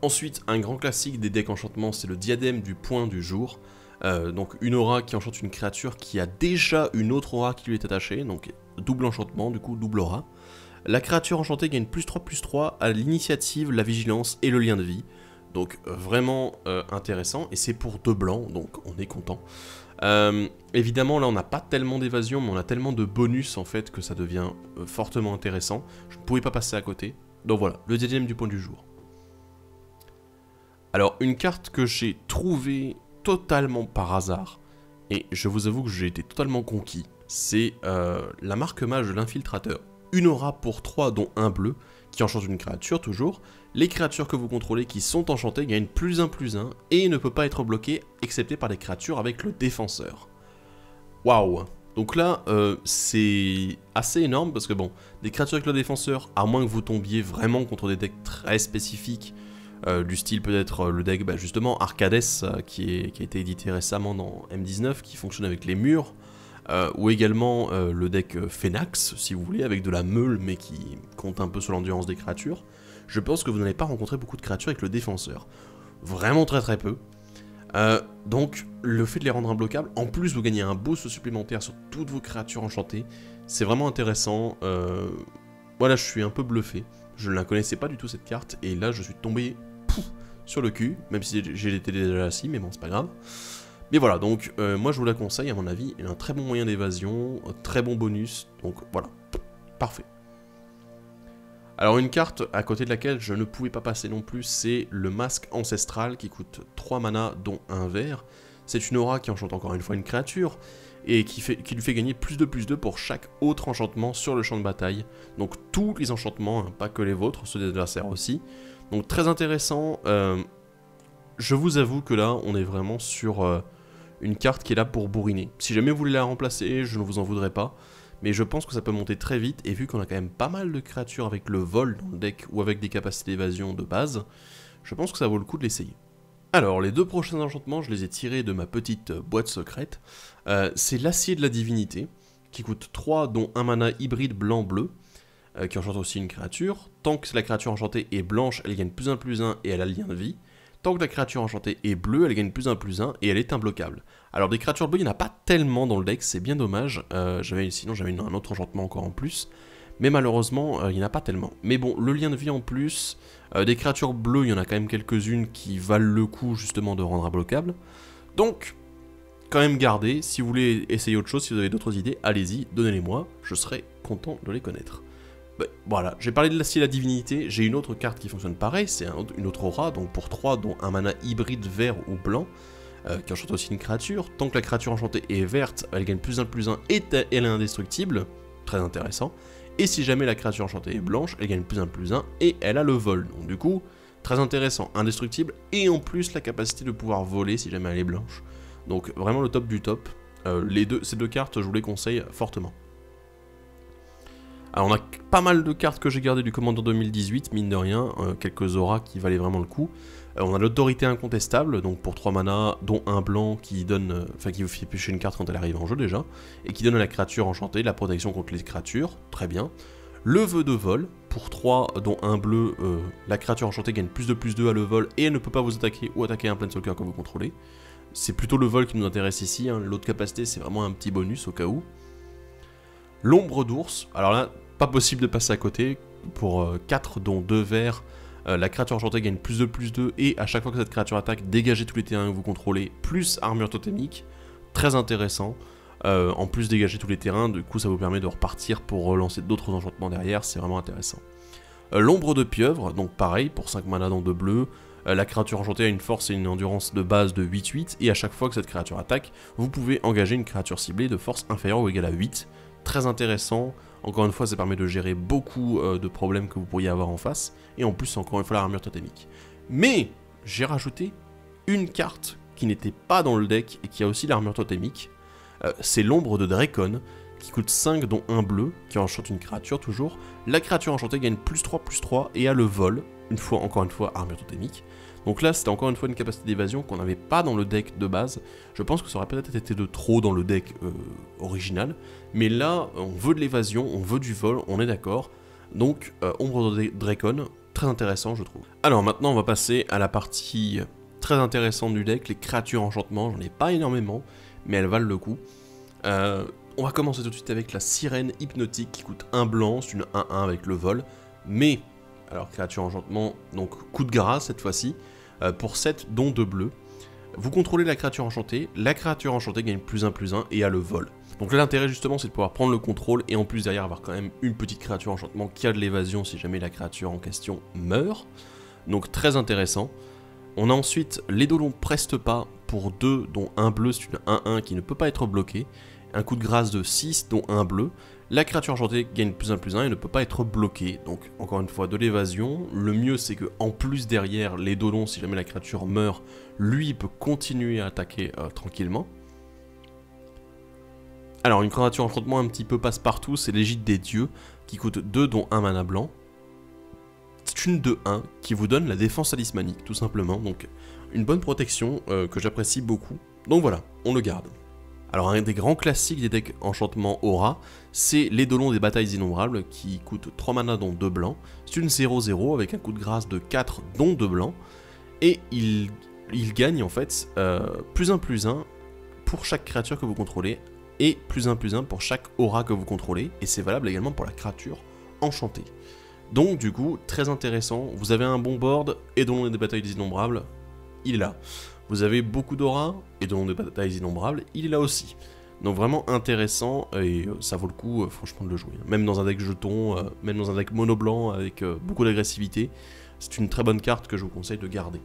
S1: Ensuite, un grand classique des decks enchantements, c'est le diadème du point du jour. Donc une aura qui enchante une créature qui a déjà une autre aura qui lui est attachée, donc double enchantement, du coup double aura. La créature enchantée gagne +3/+3 à l'initiative, la vigilance et le lien de vie. Donc vraiment intéressant, et c'est pour 2 blancs, donc on est content. Évidemment là on n'a pas tellement d'évasion, mais on a tellement de bonus en fait que ça devient fortement intéressant. Je ne pouvais pas passer à côté. Donc voilà, le diadème du point du jour. Alors, une carte que j'ai trouvée totalement par hasard, et je vous avoue que j'ai été totalement conquis, c'est la marque mage de l'infiltrateur. Une aura pour 3 dont 1 bleu, qui enchante une créature toujours. Les créatures que vous contrôlez qui sont enchantées gagnent +1/+1, et ne peut pas être bloquée, excepté par les créatures avec le défenseur. Waouh! Donc là, c'est assez énorme, parce que bon, des créatures avec le défenseur, à moins que vous tombiez vraiment contre des decks très spécifiques, du style peut-être le deck justement Arcades qui a été édité récemment dans M19 qui fonctionne avec les murs, ou également le deck Phénax si vous voulez avec de la meule mais qui compte un peu sur l'endurance des créatures. Je pense que vous n'allez pas rencontrer beaucoup de créatures avec le défenseur, vraiment très peu. Donc, le fait de les rendre imbloquables, en plus vous gagnez un boost supplémentaire sur toutes vos créatures enchantées, c'est vraiment intéressant. Voilà, je suis un peu bluffé. Je ne la connaissais pas du tout cette carte, et là je suis tombé sur le cul, même si j'ai été déjà assis, mais bon, c'est pas grave. Mais voilà, donc moi je vous la conseille, à mon avis, elle a un très bon moyen d'évasion, un très bon bonus, donc voilà, parfait. Alors une carte à côté de laquelle je ne pouvais pas passer non plus, c'est le masque ancestral qui coûte 3 mana dont un vert. C'est une aura qui enchante encore une fois une créature et qui lui fait gagner plus de pour chaque autre enchantement sur le champ de bataille. Donc tous les enchantements, hein, pas que les vôtres, ceux des adversaires aussi. Donc très intéressant, je vous avoue que là on est vraiment sur une carte qui est là pour bourriner. Si jamais vous voulez la remplacer, je ne vous en voudrais pas. Mais je pense que ça peut monter très vite, et vu qu'on a quand même pas mal de créatures avec le vol dans le deck, ou avec des capacités d'évasion de base, je pense que ça vaut le coup de l'essayer. Alors, les deux prochains enchantements, je les ai tirés de ma petite boîte secrète. C'est l'Acier de la Divinité, qui coûte 3, dont un mana hybride blanc-bleu, qui enchante aussi une créature. Tant que la créature enchantée est blanche, elle gagne +1/+1 et elle a le lien de vie. Tant que la créature enchantée est bleue, elle gagne +1/+1 et elle est imbloquable. Alors des créatures bleues, il n'y en a pas tellement dans le deck, c'est bien dommage. Sinon j'avais un autre enchantement encore en plus. Mais malheureusement, il n'y en a pas tellement. Mais bon, le lien de vie en plus, des créatures bleues, il y en a quand même quelques-unes qui valent le coup justement de rendre imbloquable. Donc, quand même gardez, si vous voulez essayer autre chose, si vous avez d'autres idées, allez-y, donnez-les-moi, je serai content de les connaître. Voilà, j'ai parlé de l'Acier de la Divinité, j'ai une autre carte qui fonctionne pareil, c'est une autre aura, donc pour 3, dont un mana hybride vert ou blanc, qui enchante aussi une créature. Tant que la créature enchantée est verte, elle gagne +1/+1 et elle est indestructible, très intéressant. Et si jamais la créature enchantée est blanche, elle gagne +1/+1 et elle a le vol, donc du coup, très intéressant, indestructible, et en plus la capacité de pouvoir voler si jamais elle est blanche. Donc vraiment le top du top, ces deux cartes je vous les conseille fortement. Alors on a pas mal de cartes que j'ai gardées du Commander 2018, mine de rien, quelques auras qui valaient vraiment le coup. On a l'autorité incontestable, donc pour 3 mana, dont un blanc qui donne, qui vous fait piocher une carte quand elle arrive en jeu déjà, et qui donne à la créature enchantée la protection contre les créatures, très bien. Le vœu de vol, pour 3, dont un bleu, la créature enchantée gagne +2/+2 à le vol, et elle ne peut pas vous attaquer ou attaquer un planeswalker que vous contrôlez. C'est plutôt le vol qui nous intéresse ici, hein. L'autre capacité c'est vraiment un petit bonus au cas où. L'ombre d'ours, alors là, pas possible de passer à côté, pour 4 dont 2 verts, la créature enchantée gagne +2/+2 et à chaque fois que cette créature attaque, dégagez tous les terrains que vous contrôlez, plus armure totémique, très intéressant. En plus dégager tous les terrains, du coup ça vous permet de repartir pour relancer d'autres enchantements derrière, c'est vraiment intéressant. L'ombre de pieuvre, donc pareil, pour 5 mana dans 2 bleus, la créature enchantée a une force et une endurance de base de 8/8, et à chaque fois que cette créature attaque, vous pouvez engager une créature ciblée de force inférieure ou égale à 8, très intéressant. Encore une fois, ça permet de gérer beaucoup de problèmes que vous pourriez avoir en face. Et en plus, encore une fois, la armure totémique. Mais, j'ai rajouté une carte qui n'était pas dans le deck et qui a aussi l'armure totémique. C'est l'ombre de Drakon, qui coûte 5 dont un bleu, qui enchante une créature toujours. La créature enchantée gagne +3/+3 et a le vol. Encore une fois, armure totémique. Donc là, c'était encore une fois une capacité d'évasion qu'on n'avait pas dans le deck de base. Je pense que ça aurait peut-être été de trop dans le deck original. Mais là, on veut de l'évasion, on veut du vol, on est d'accord. Donc, Ombre de Drakon, très intéressant je trouve. Alors maintenant, on va passer à la partie très intéressante du deck, les créatures enchantements. J'en ai pas énormément, mais elles valent le coup. On va commencer tout de suite avec la sirène hypnotique qui coûte 1 blanc, c'est une 1/1 avec le vol. Mais, alors créature enchantement, donc coup de grâce cette fois-ci. Pour 7 dont 2 bleus. Vous contrôlez la créature enchantée gagne +1/+1 et a le vol. Donc là l'intérêt justement c'est de pouvoir prendre le contrôle et en plus derrière avoir quand même une petite créature enchantement qui a de l'évasion si jamais la créature en question meurt. Donc très intéressant. On a ensuite l'Eidolon Preste Pas pour 2 dont un bleu, c'est une 1/1 qui ne peut pas être bloquée. Un coup de grâce de 6 dont un bleu. La créature enchantée gagne +1/+1 et ne peut pas être bloquée. Donc encore une fois de l'évasion. Le mieux c'est que en plus derrière l'Eidolon, si jamais la créature meurt, lui peut continuer à attaquer tranquillement. Alors une créature enchantement un petit peu passe-partout, c'est l'Égide des Dieux qui coûte 2 dont 1 mana blanc. C'est une 2/1 qui vous donne la défense talismanique tout simplement. Donc une bonne protection que j'apprécie beaucoup. Donc voilà, on le garde. Alors un des grands classiques des decks enchantement aura, c'est l'Eidolon des batailles innombrables qui coûte 3 mana dont 2 blancs. C'est une 0/0 avec un coup de grâce de 4 dont 2 blancs. Et il gagne en fait +1/+1 pour chaque créature que vous contrôlez, et +1/+1 pour chaque aura que vous contrôlez, et c'est valable également pour la créature enchantée. Donc du coup, très intéressant, vous avez un bon board, et dans des batailles innombrables, il est là. Vous avez beaucoup d'aura, et dans des batailles innombrables, il est là aussi. Donc vraiment intéressant, et ça vaut le coup franchement de le jouer. Même dans un deck jeton, même dans un deck mono blanc avec beaucoup d'agressivité, c'est une très bonne carte que je vous conseille de garder.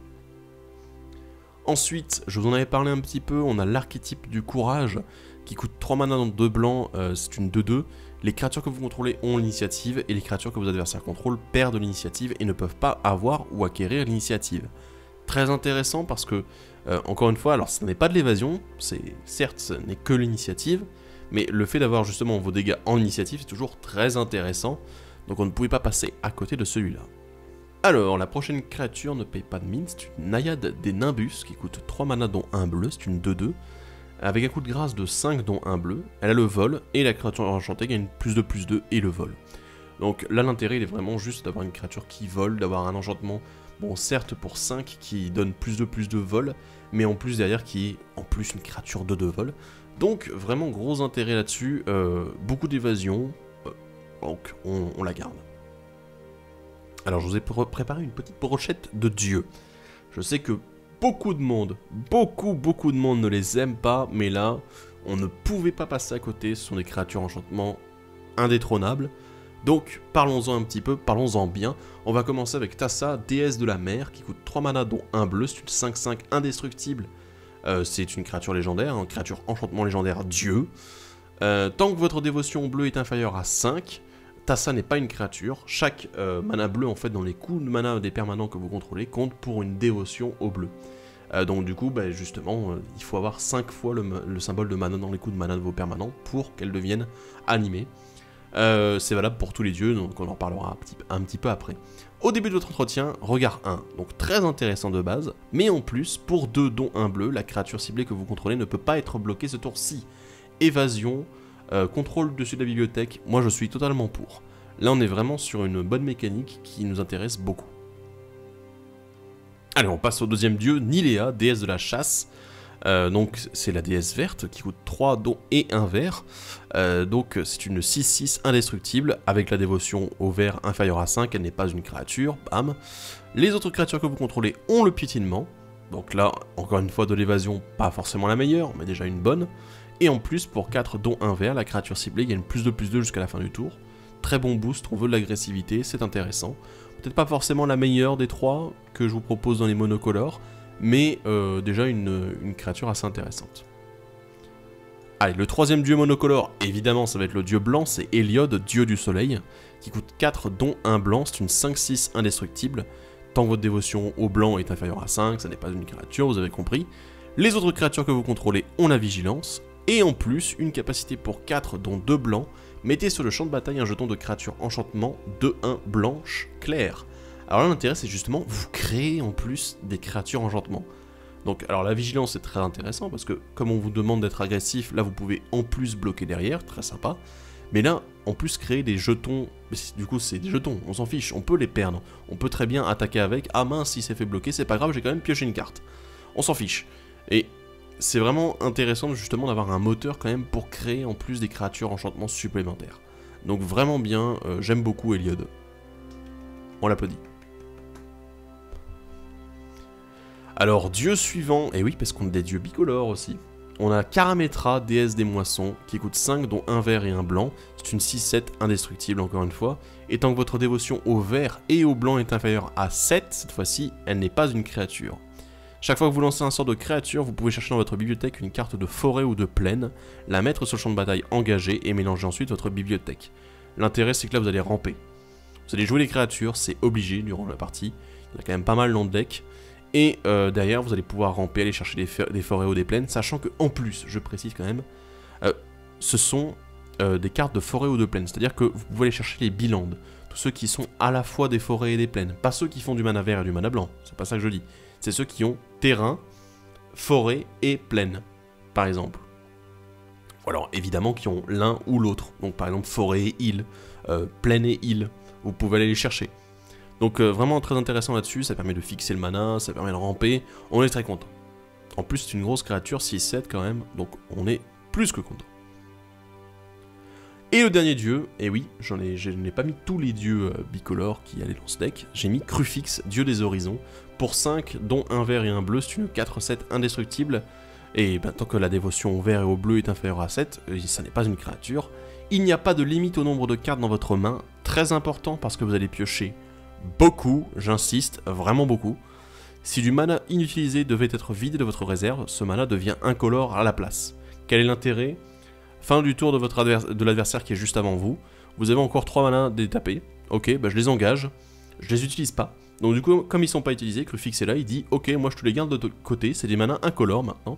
S1: Ensuite, je vous en avais parlé un petit peu, on a l'archétype du courage, qui coûte 3 mana dans 2 blancs, c'est une 2/2. Les créatures que vous contrôlez ont l'initiative, et les créatures que vos adversaires contrôlent perdent l'initiative et ne peuvent pas avoir ou acquérir l'initiative. Très intéressant parce que, encore une fois, alors ce n'est pas de l'évasion, certes ce n'est que l'initiative, mais le fait d'avoir justement vos dégâts en initiative, c'est toujours très intéressant, donc on ne pouvait pas passer à côté de celui-là. Alors, la prochaine créature ne paye pas de mine, c'est une naïade des Nimbus qui coûte 3 mana dont 1 bleu, c'est une 2/2, avec un coup de grâce de 5 dont 1 bleu, elle a le vol, et la créature enchantée gagne +2/+2 et le vol. Donc là l'intérêt il est vraiment juste d'avoir une créature qui vole, d'avoir un enchantement, bon certes pour 5 qui donne +2/+2 vol, mais en plus derrière qui est en plus une créature de 2 vol. Donc vraiment gros intérêt là-dessus, beaucoup d'évasion, donc on la garde. Alors je vous ai préparé une petite brochette de dieux. Je sais que beaucoup de monde ne les aime pas, mais là, on ne pouvait pas passer à côté, ce sont des créatures enchantement indétrônables. Donc parlons-en un petit peu, parlons-en bien. On va commencer avec Thassa, déesse de la mer, qui coûte 3 mana dont 1 bleu, c'est une 5/5 indestructible. C'est une créature légendaire, une créature enchantement légendaire dieu. Tant que votre dévotion bleue est inférieure à 5, Thassa n'est pas une créature. Chaque mana bleu, en fait, dans les coûts de mana des permanents que vous contrôlez, compte pour une dévotion au bleu. Donc du coup, bah, justement, il faut avoir 5 fois le symbole de mana dans les coûts de mana de vos permanents pour qu'elles deviennent animées. C'est valable pour tous les dieux, donc on en parlera un petit peu après. Au début de votre entretien, regard 1, donc très intéressant de base, mais en plus, pour 2 dont 1 bleu, la créature ciblée que vous contrôlez ne peut pas être bloquée ce tour-ci. Évasion, contrôle dessus de la bibliothèque, moi je suis totalement pour. Là on est vraiment sur une bonne mécanique qui nous intéresse beaucoup. Allez, on passe au deuxième dieu, Nilea, déesse de la chasse. Donc c'est la déesse verte qui coûte 3 dons et 1 vert. Donc c'est une 6/6 indestructible avec la dévotion au vert inférieure à 5, elle n'est pas une créature, bam. Les autres créatures que vous contrôlez ont le piétinement. Donc là, encore une fois de l'évasion, pas forcément la meilleure, mais déjà une bonne. Et en plus, pour 4 dons 1 vert, la créature ciblée gagne +2/+2 jusqu'à la fin du tour. Très bon boost, on veut de l'agressivité, c'est intéressant. Peut-être pas forcément la meilleure des 3 que je vous propose dans les monocolores, mais déjà une créature assez intéressante. Allez, le troisième dieu monocolore, évidemment ça va être le dieu blanc, c'est Héliode, dieu du soleil, qui coûte 4 dont 1 blanc, c'est une 5/6 indestructible. Tant que votre dévotion au blanc est inférieure à 5, ça n'est pas une créature, vous avez compris. Les autres créatures que vous contrôlez ont la vigilance, et en plus, une capacité pour 4 dont 2 blancs, mettez sur le champ de bataille un jeton de créature enchantement 2/1 blanche claire. Alors là l'intérêt c'est justement, vous créez en plus des créatures enchantement. Donc alors la vigilance c'est très intéressant parce que comme on vous demande d'être agressif, là vous pouvez en plus bloquer derrière, très sympa. Mais là, en plus créer des jetons, du coup c'est des jetons, on s'en fiche, on peut les perdre. On peut très bien attaquer avec, ah mince si c'est fait bloquer, c'est pas grave, j'ai quand même pioché une carte. On s'en fiche. Et c'est vraiment intéressant justement d'avoir un moteur quand même pour créer en plus des créatures enchantement supplémentaires. Donc vraiment bien, j'aime beaucoup Héliode. On l'applaudit. Alors, dieu suivant, et oui, parce qu'on a des dieux bicolores aussi. On a Karametra, déesse des moissons, qui coûte 5, dont 1 vert et 1 blanc. C'est une 6/7 indestructible, encore une fois. Et tant que votre dévotion au vert et au blanc est inférieure à 7, cette fois-ci, elle n'est pas une créature. Chaque fois que vous lancez un sort de créature, vous pouvez chercher dans votre bibliothèque une carte de forêt ou de plaine, la mettre sur le champ de bataille engagé et mélanger ensuite votre bibliothèque. L'intérêt, c'est que là, vous allez ramper. Vous allez jouer les créatures, c'est obligé durant la partie. Il y en a quand même pas mal dans le deck. Et derrière, vous allez pouvoir ramper, aller chercher des forêts ou des plaines, sachant que en plus, je précise quand même, ce sont des cartes de forêt ou de plaine. C'est-à-dire que vous pouvez aller chercher les bilandes, tous ceux qui sont à la fois des forêts et des plaines. Pas ceux qui font du mana vert et du mana blanc, c'est pas ça que je dis. C'est ceux qui ont terrain, forêt et plaine, par exemple. Ou alors, évidemment, qui ont l'un ou l'autre. Donc, par exemple, forêt et île, plaine et île. Vous pouvez aller les chercher. Donc vraiment très intéressant là-dessus, ça permet de fixer le mana, ça permet de ramper, on est très content. En plus c'est une grosse créature, 6-7 quand même, donc on est plus que content. Et le dernier dieu, et oui, je n'ai pas mis tous les dieux bicolores qui allaient dans ce deck, j'ai mis Crufix, dieu des horizons, pour 5, dont un vert et un bleu, c'est une 4-7 indestructible, et tant que la dévotion au vert et au bleu est inférieure à 7, ça n'est pas une créature. Il n'y a pas de limite au nombre de cartes dans votre main, très important parce que vous allez piocher beaucoup, j'insiste, vraiment beaucoup. Si du mana inutilisé devait être vidé de votre réserve, ce mana devient incolore à la place. Quel est l'intérêt ? Fin du tour de l'adversaire qui est juste avant vous, vous avez encore 3 manas détapés, ok, je les engage, je les utilise pas. Donc du coup, comme ils sont pas utilisés, Crufix est là, il dit ok, moi je te les garde de côté, c'est des manas incolores maintenant.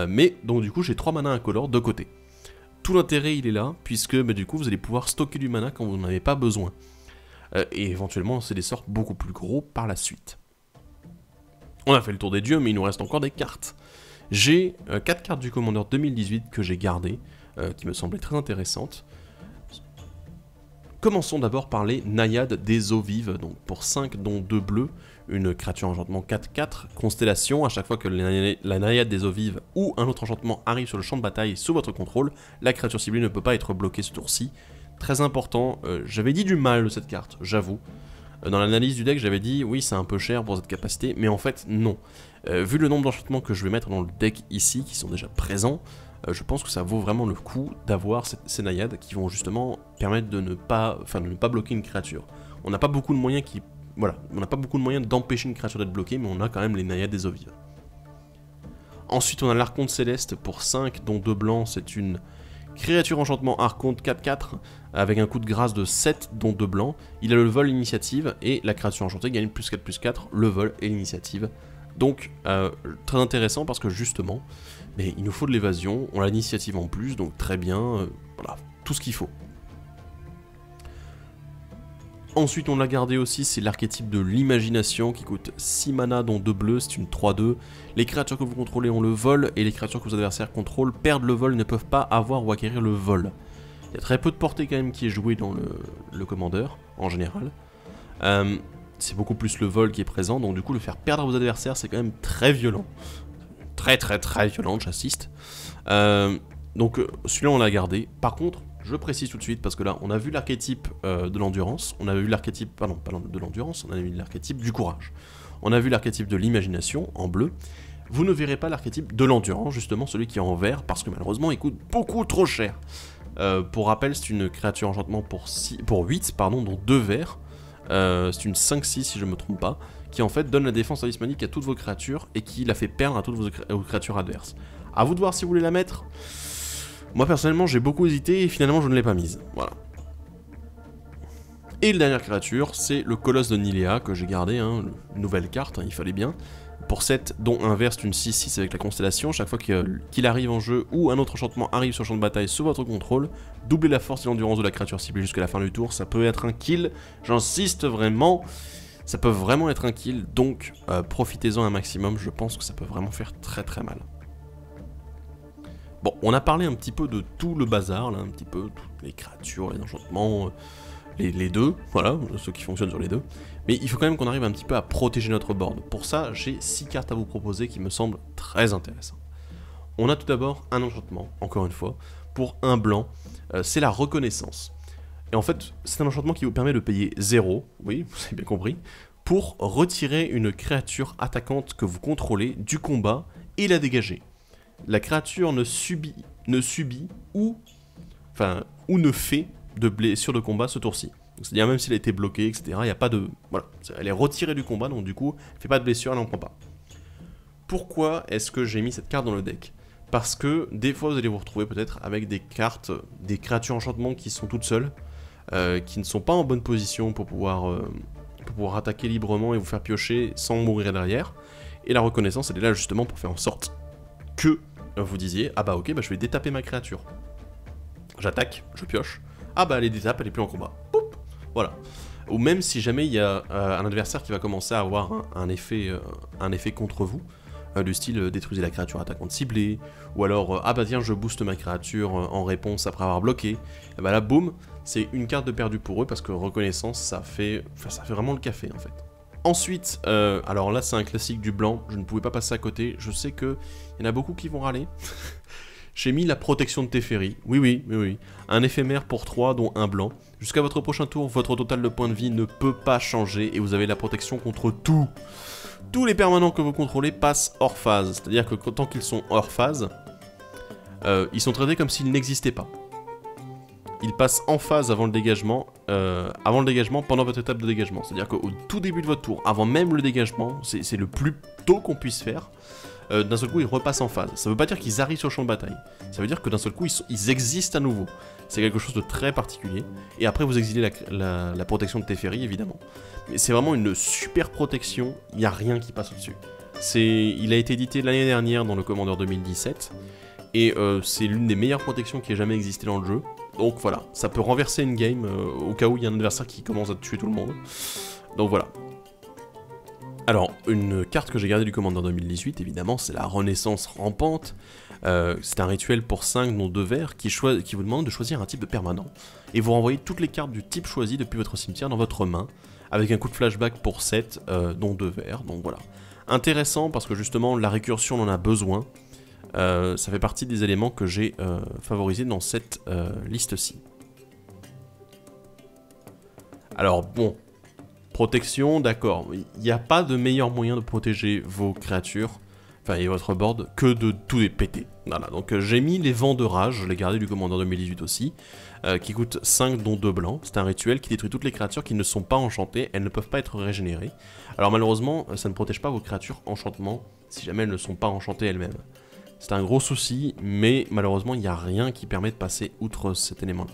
S1: Mais donc du coup j'ai 3 manas incolores de côté. Tout l'intérêt il est là, puisque du coup vous allez pouvoir stocker du mana quand vous n'en avez pas besoin. Et éventuellement c'est des sorts beaucoup plus gros par la suite. On a fait le tour des dieux, mais il nous reste encore des cartes. J'ai 4 cartes du Commander 2018 que j'ai gardées, qui me semblaient très intéressantes. Commençons d'abord par les naïades des eaux vives, donc pour 5 dont 2 bleus, une créature enchantement 4-4, constellation, à chaque fois que la naïade des eaux vives ou un autre enchantement arrive sur le champ de bataille sous votre contrôle, la créature ciblée ne peut pas être bloquée ce tour-ci. Très important, j'avais dit du mal de cette carte, j'avoue. Dans l'analyse du deck, j'avais dit oui, c'est un peu cher pour cette capacité, mais en fait, non. Vu le nombre d'enchantements que je vais mettre dans le deck ici, qui sont déjà présents, je pense que ça vaut vraiment le coup d'avoir ces naïades qui vont justement permettre de ne pas bloquer une créature. On n'a pas beaucoup de moyens d'empêcher une créature d'être bloquée, mais on a quand même les naïades des eaux vives. Ensuite, on a l'Archonte Céleste pour 5, dont 2 blancs, c'est une créature enchantement Archonte 4-4, avec un coup de grâce de 7, dont 2 blancs. Il a le vol, l'initiative, et la créature enchantée gagne +4/+4, le vol et l'initiative. Donc, très intéressant parce que justement, mais il nous faut de l'évasion, on a l'initiative en plus, donc très bien, voilà, tout ce qu'il faut. Ensuite, on l'a gardé aussi, c'est l'archétype de l'imagination qui coûte 6 mana, dont 2 bleus, c'est une 3-2. Les créatures que vous contrôlez ont le vol, et les créatures que vos adversaires contrôlent perdent le vol, ne peuvent pas avoir ou acquérir le vol. Il y a très peu de portée quand même qui est jouée dans le commandeur, en général. C'est beaucoup plus le vol qui est présent, donc du coup le faire perdre à vos adversaires c'est quand même très violent. Très violent, j'insiste. Donc celui-là on l'a gardé. Par contre, je précise tout de suite, parce que là on a vu l'archétype de l'endurance, on a vu l'archétype, pardon, pas de l'endurance, on a vu l'archétype du courage. On a vu l'archétype de l'imagination, en bleu. Vous ne verrez pas l'archétype de l'endurance, justement celui qui est en vert, parce que malheureusement il coûte beaucoup trop cher. Pour rappel, c'est une créature enchantement pour 8, pardon, dont 2 verts. C'est une 5-6 si je ne me trompe pas, qui en fait donne la défense talismanique à toutes vos créatures et qui la fait perdre à toutes vos créatures adverses. A vous de voir si vous voulez la mettre. Moi personnellement j'ai beaucoup hésité et finalement je ne l'ai pas mise. Voilà. Et la dernière créature, c'est le Colosse de Nilea que j'ai gardé, hein, une nouvelle carte, hein, il fallait bien. Pour 7, dont un vert, c'est une 6-6 avec la constellation. Chaque fois qu'il arrive en jeu ou un autre enchantement arrive sur le champ de bataille sous votre contrôle, doublez la force et l'endurance de la créature ciblée jusqu'à la fin du tour. Ça peut être un kill, j'insiste vraiment. Ça peut vraiment être un kill, donc profitez-en un maximum. Je pense que ça peut vraiment faire très mal. Bon, on a parlé un petit peu de tout le bazar, là, un petit peu, toutes les créatures, les enchantements, les deux, voilà, ceux qui fonctionnent sur les deux. Mais il faut quand même qu'on arrive un petit peu à protéger notre board. Pour ça, j'ai 6 cartes à vous proposer qui me semblent très intéressantes. On a tout d'abord un enchantement, encore une fois, pour un blanc, c'est la reconnaissance. Et en fait, c'est un enchantement qui vous permet de payer 0, oui, vous avez bien compris, pour retirer une créature attaquante que vous contrôlez du combat et la dégager. La créature ne subit ou ne fait de blessure de combat ce tour-ci. C'est-à-dire même s'il a été bloqué, etc., il n'y a pas de... Voilà, elle est retirée du combat, donc du coup, elle ne fait pas de blessure, elle n'en prend pas. Pourquoi est-ce que j'ai mis cette carte dans le deck? Parce que des fois, vous allez vous retrouver peut-être avec des cartes, des créatures enchantement qui sont toutes seules, qui ne sont pas en bonne position pour pouvoir attaquer librement et vous faire piocher sans mourir derrière. Et la reconnaissance, elle est là justement pour faire en sorte que vous disiez, ah bah ok, bah je vais détaper ma créature. J'attaque, je pioche, ah bah elle est détape, elle est plus en combat. Poup, voilà. Ou même si jamais il y a un adversaire qui va commencer à avoir un effet contre vous, du style détruisez la créature attaquante ciblée, ou alors ah bah tiens je booste ma créature en réponse après avoir bloqué, et bah là boum, c'est une carte de perdu pour eux parce que reconnaissance ça fait vraiment le café en fait. Ensuite, alors là c'est un classique du blanc, je ne pouvais pas passer à côté, je sais qu'il y en a beaucoup qui vont râler. J'ai mis la protection de Teferi, oui, un éphémère pour 3 dont un blanc. Jusqu'à votre prochain tour, votre total de points de vie ne peut pas changer et vous avez la protection contre tout. Tous les permanents que vous contrôlez passent hors phase, c'est-à-dire que tant qu'ils sont hors phase, ils sont traités comme s'ils n'existaient pas. Ils passent en phase avant le dégagement pendant votre étape de dégagement. C'est-à-dire qu'au tout début de votre tour, avant même le dégagement, c'est le plus tôt qu'on puisse faire, d'un seul coup ils repassent en phase. Ça veut pas dire qu'ils arrivent sur le champ de bataille, ça veut dire que d'un seul coup ils existent à nouveau. C'est quelque chose de très particulier. Et après vous exilez la protection de Teferi évidemment. Mais c'est vraiment une super protection, il n'y a rien qui passe au-dessus. Il a été édité l'année dernière dans le Commander 2017. Et c'est l'une des meilleures protections qui ait jamais existé dans le jeu. Donc voilà, ça peut renverser une game au cas où il y a un adversaire qui commence à tuer tout le monde. Donc voilà. Alors, une carte que j'ai gardée du Commander 2018, évidemment, c'est la Renaissance rampante. C'est un rituel pour 5 dont 2 verts qui vous demande de choisir un type de permanent. Et vous renvoyez toutes les cartes du type choisi depuis votre cimetière dans votre main, avec un coup de flashback pour 7 dont 2 verts. Donc voilà. Intéressant parce que justement, la récursion on en a besoin. Ça fait partie des éléments que j'ai favorisés dans cette liste-ci. Alors bon, protection, d'accord, il n'y a pas de meilleur moyen de protéger vos créatures, enfin et votre board, que de tout les péter. Voilà, donc j'ai mis les vents de rage, je l'ai gardé du Commander 2018 aussi, qui coûte 5 dont 2 blancs. C'est un rituel qui détruit toutes les créatures qui ne sont pas enchantées, elles ne peuvent pas être régénérées. Alors malheureusement, ça ne protège pas vos créatures enchantement, si jamais elles ne sont pas enchantées elles-mêmes. C'est un gros souci, mais malheureusement, il n'y a rien qui permet de passer outre cet élément-là.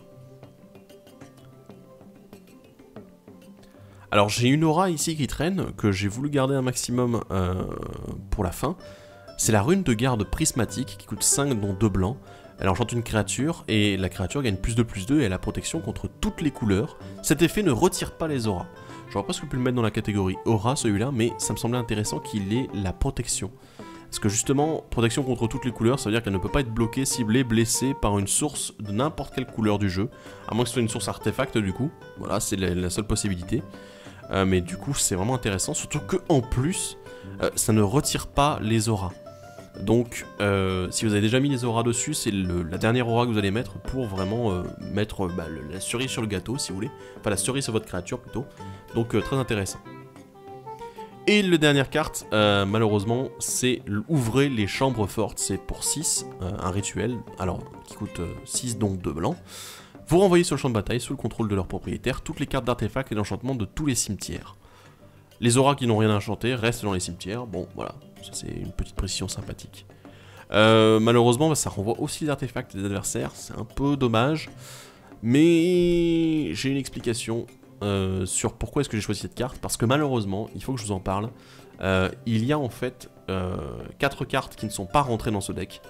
S1: Alors, j'ai une aura ici qui traîne, que j'ai voulu garder un maximum pour la fin. C'est la rune de garde prismatique, qui coûte 5 dont 2 blancs. Elle enchante une créature, et la créature gagne +2/+2 et elle a protection contre toutes les couleurs. Cet effet ne retire pas les auras. J'aurais presque pu le mettre dans la catégorie aura, celui-là, mais ça me semblait intéressant qu'il ait la protection. Parce que justement, protection contre toutes les couleurs, ça veut dire qu'elle ne peut pas être bloquée, ciblée, blessée par une source de n'importe quelle couleur du jeu. À moins que ce soit une source artefact du coup. Voilà, c'est la seule possibilité. Mais du coup, c'est vraiment intéressant. Surtout que en plus, ça ne retire pas les auras. Donc, si vous avez déjà mis les auras dessus, c'est la dernière aura que vous allez mettre pour vraiment mettre la cerise sur le gâteau, si vous voulez. Enfin, la cerise sur votre créature plutôt. Donc, très intéressant. Et la dernière carte, malheureusement, c'est Ouvrez les chambres fortes. C'est pour 6, un rituel, alors qui coûte 6 donc 2 blancs. Vous renvoyez sur le champ de bataille, sous le contrôle de leur propriétaire, toutes les cartes d'artefacts et d'enchantement de tous les cimetières. Les auras qui n'ont rien à enchanter restent dans les cimetières. Bon, voilà, c'est une petite précision sympathique. Malheureusement, ça renvoie aussi les artefacts des adversaires, c'est un peu dommage. Mais j'ai une explication. Sur pourquoi est-ce que j'ai choisi cette carte, parce que malheureusement, il faut que je vous en parle, il y a en fait 4 cartes qui ne sont pas rentrées dans ce deck,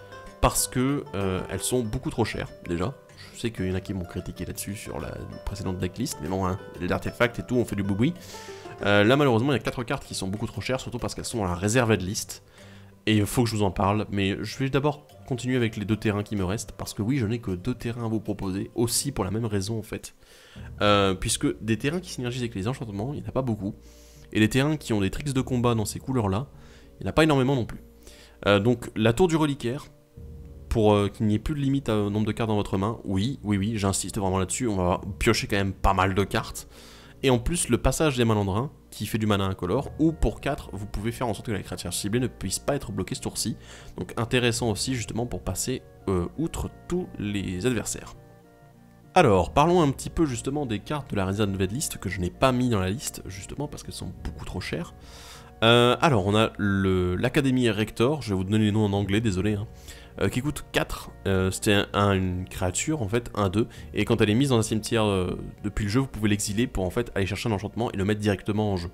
S1: parce que elles sont beaucoup trop chères, déjà. Je sais qu'il y en a qui m'ont critiqué là-dessus sur la précédente decklist, mais bon, hein, les artefacts et tout, on fait du boui-boui. Là, malheureusement, il y a 4 cartes qui sont beaucoup trop chères, surtout parce qu'elles sont dans la réserved list, et il faut que je vous en parle, mais je vais d'abord continuer avec les 2 terrains qui me restent, parce que oui, je n'ai que 2 terrains à vous proposer, aussi pour la même raison en fait. Puisque des terrains qui synergisent avec les enchantements, il n'y en a pas beaucoup, et les terrains qui ont des tricks de combat dans ces couleurs-là, il n'y en a pas énormément non plus. Donc la tour du reliquaire, pour qu'il n'y ait plus de limite au nombre de cartes dans votre main, oui, j'insiste vraiment là-dessus, on va piocher quand même pas mal de cartes. Et en plus, le passage des malandrins, qui fait du mana incolore, ou pour 4, vous pouvez faire en sorte que la créature ciblée ne puisse pas être bloquée ce tour-ci. Donc intéressant aussi justement pour passer outre tous les adversaires. Alors, parlons un petit peu justement des cartes de la Reserved List que je n'ai pas mis dans la liste, justement parce qu'elles sont beaucoup trop chères. Alors, on a l'Académie Rector, je vais vous donner les noms en anglais, désolé, hein, qui coûte 4, c'était une créature, en fait, 1-2, et quand elle est mise dans un cimetière depuis le jeu, vous pouvez l'exiler pour en fait aller chercher un enchantement et le mettre directement en jeu.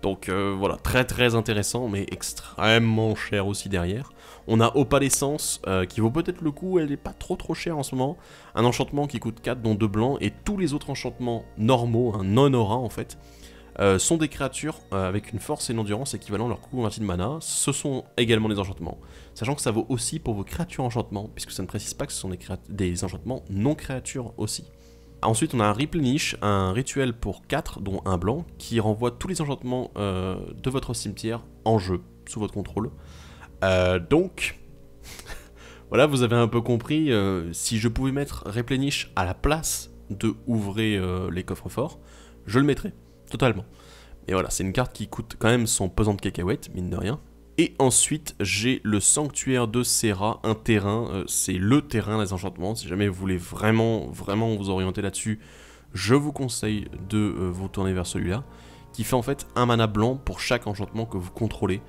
S1: Donc voilà, très très intéressant, mais extrêmement cher aussi derrière. On a Opalescence, qui vaut peut-être le coup, elle n'est pas trop chère en ce moment. Un enchantement qui coûte 4, dont 2 blancs, et tous les autres enchantements normaux, un non-aura en fait, sont des créatures avec une force et une endurance équivalent à leur coût converti de mana. Ce sont également des enchantements. Sachant que ça vaut aussi pour vos créatures enchantements, puisque ça ne précise pas que ce sont des enchantements non créatures aussi. Ensuite, on a un Replenish, un rituel pour 4, dont un blanc, qui renvoie tous les enchantements de votre cimetière en jeu, sous votre contrôle. Donc, voilà, vous avez un peu compris, si je pouvais mettre Replenish à la place de ouvrir les coffres forts, je le mettrais, totalement. Et voilà, c'est une carte qui coûte quand même son pesant de cacahuètes, mine de rien. Et ensuite, j'ai le Sanctuaire de Serra, un terrain, c'est le terrain des enchantements. Si jamais vous voulez vraiment vous orienter là-dessus, je vous conseille de vous tourner vers celui-là, qui fait en fait un mana blanc pour chaque enchantement que vous contrôlez.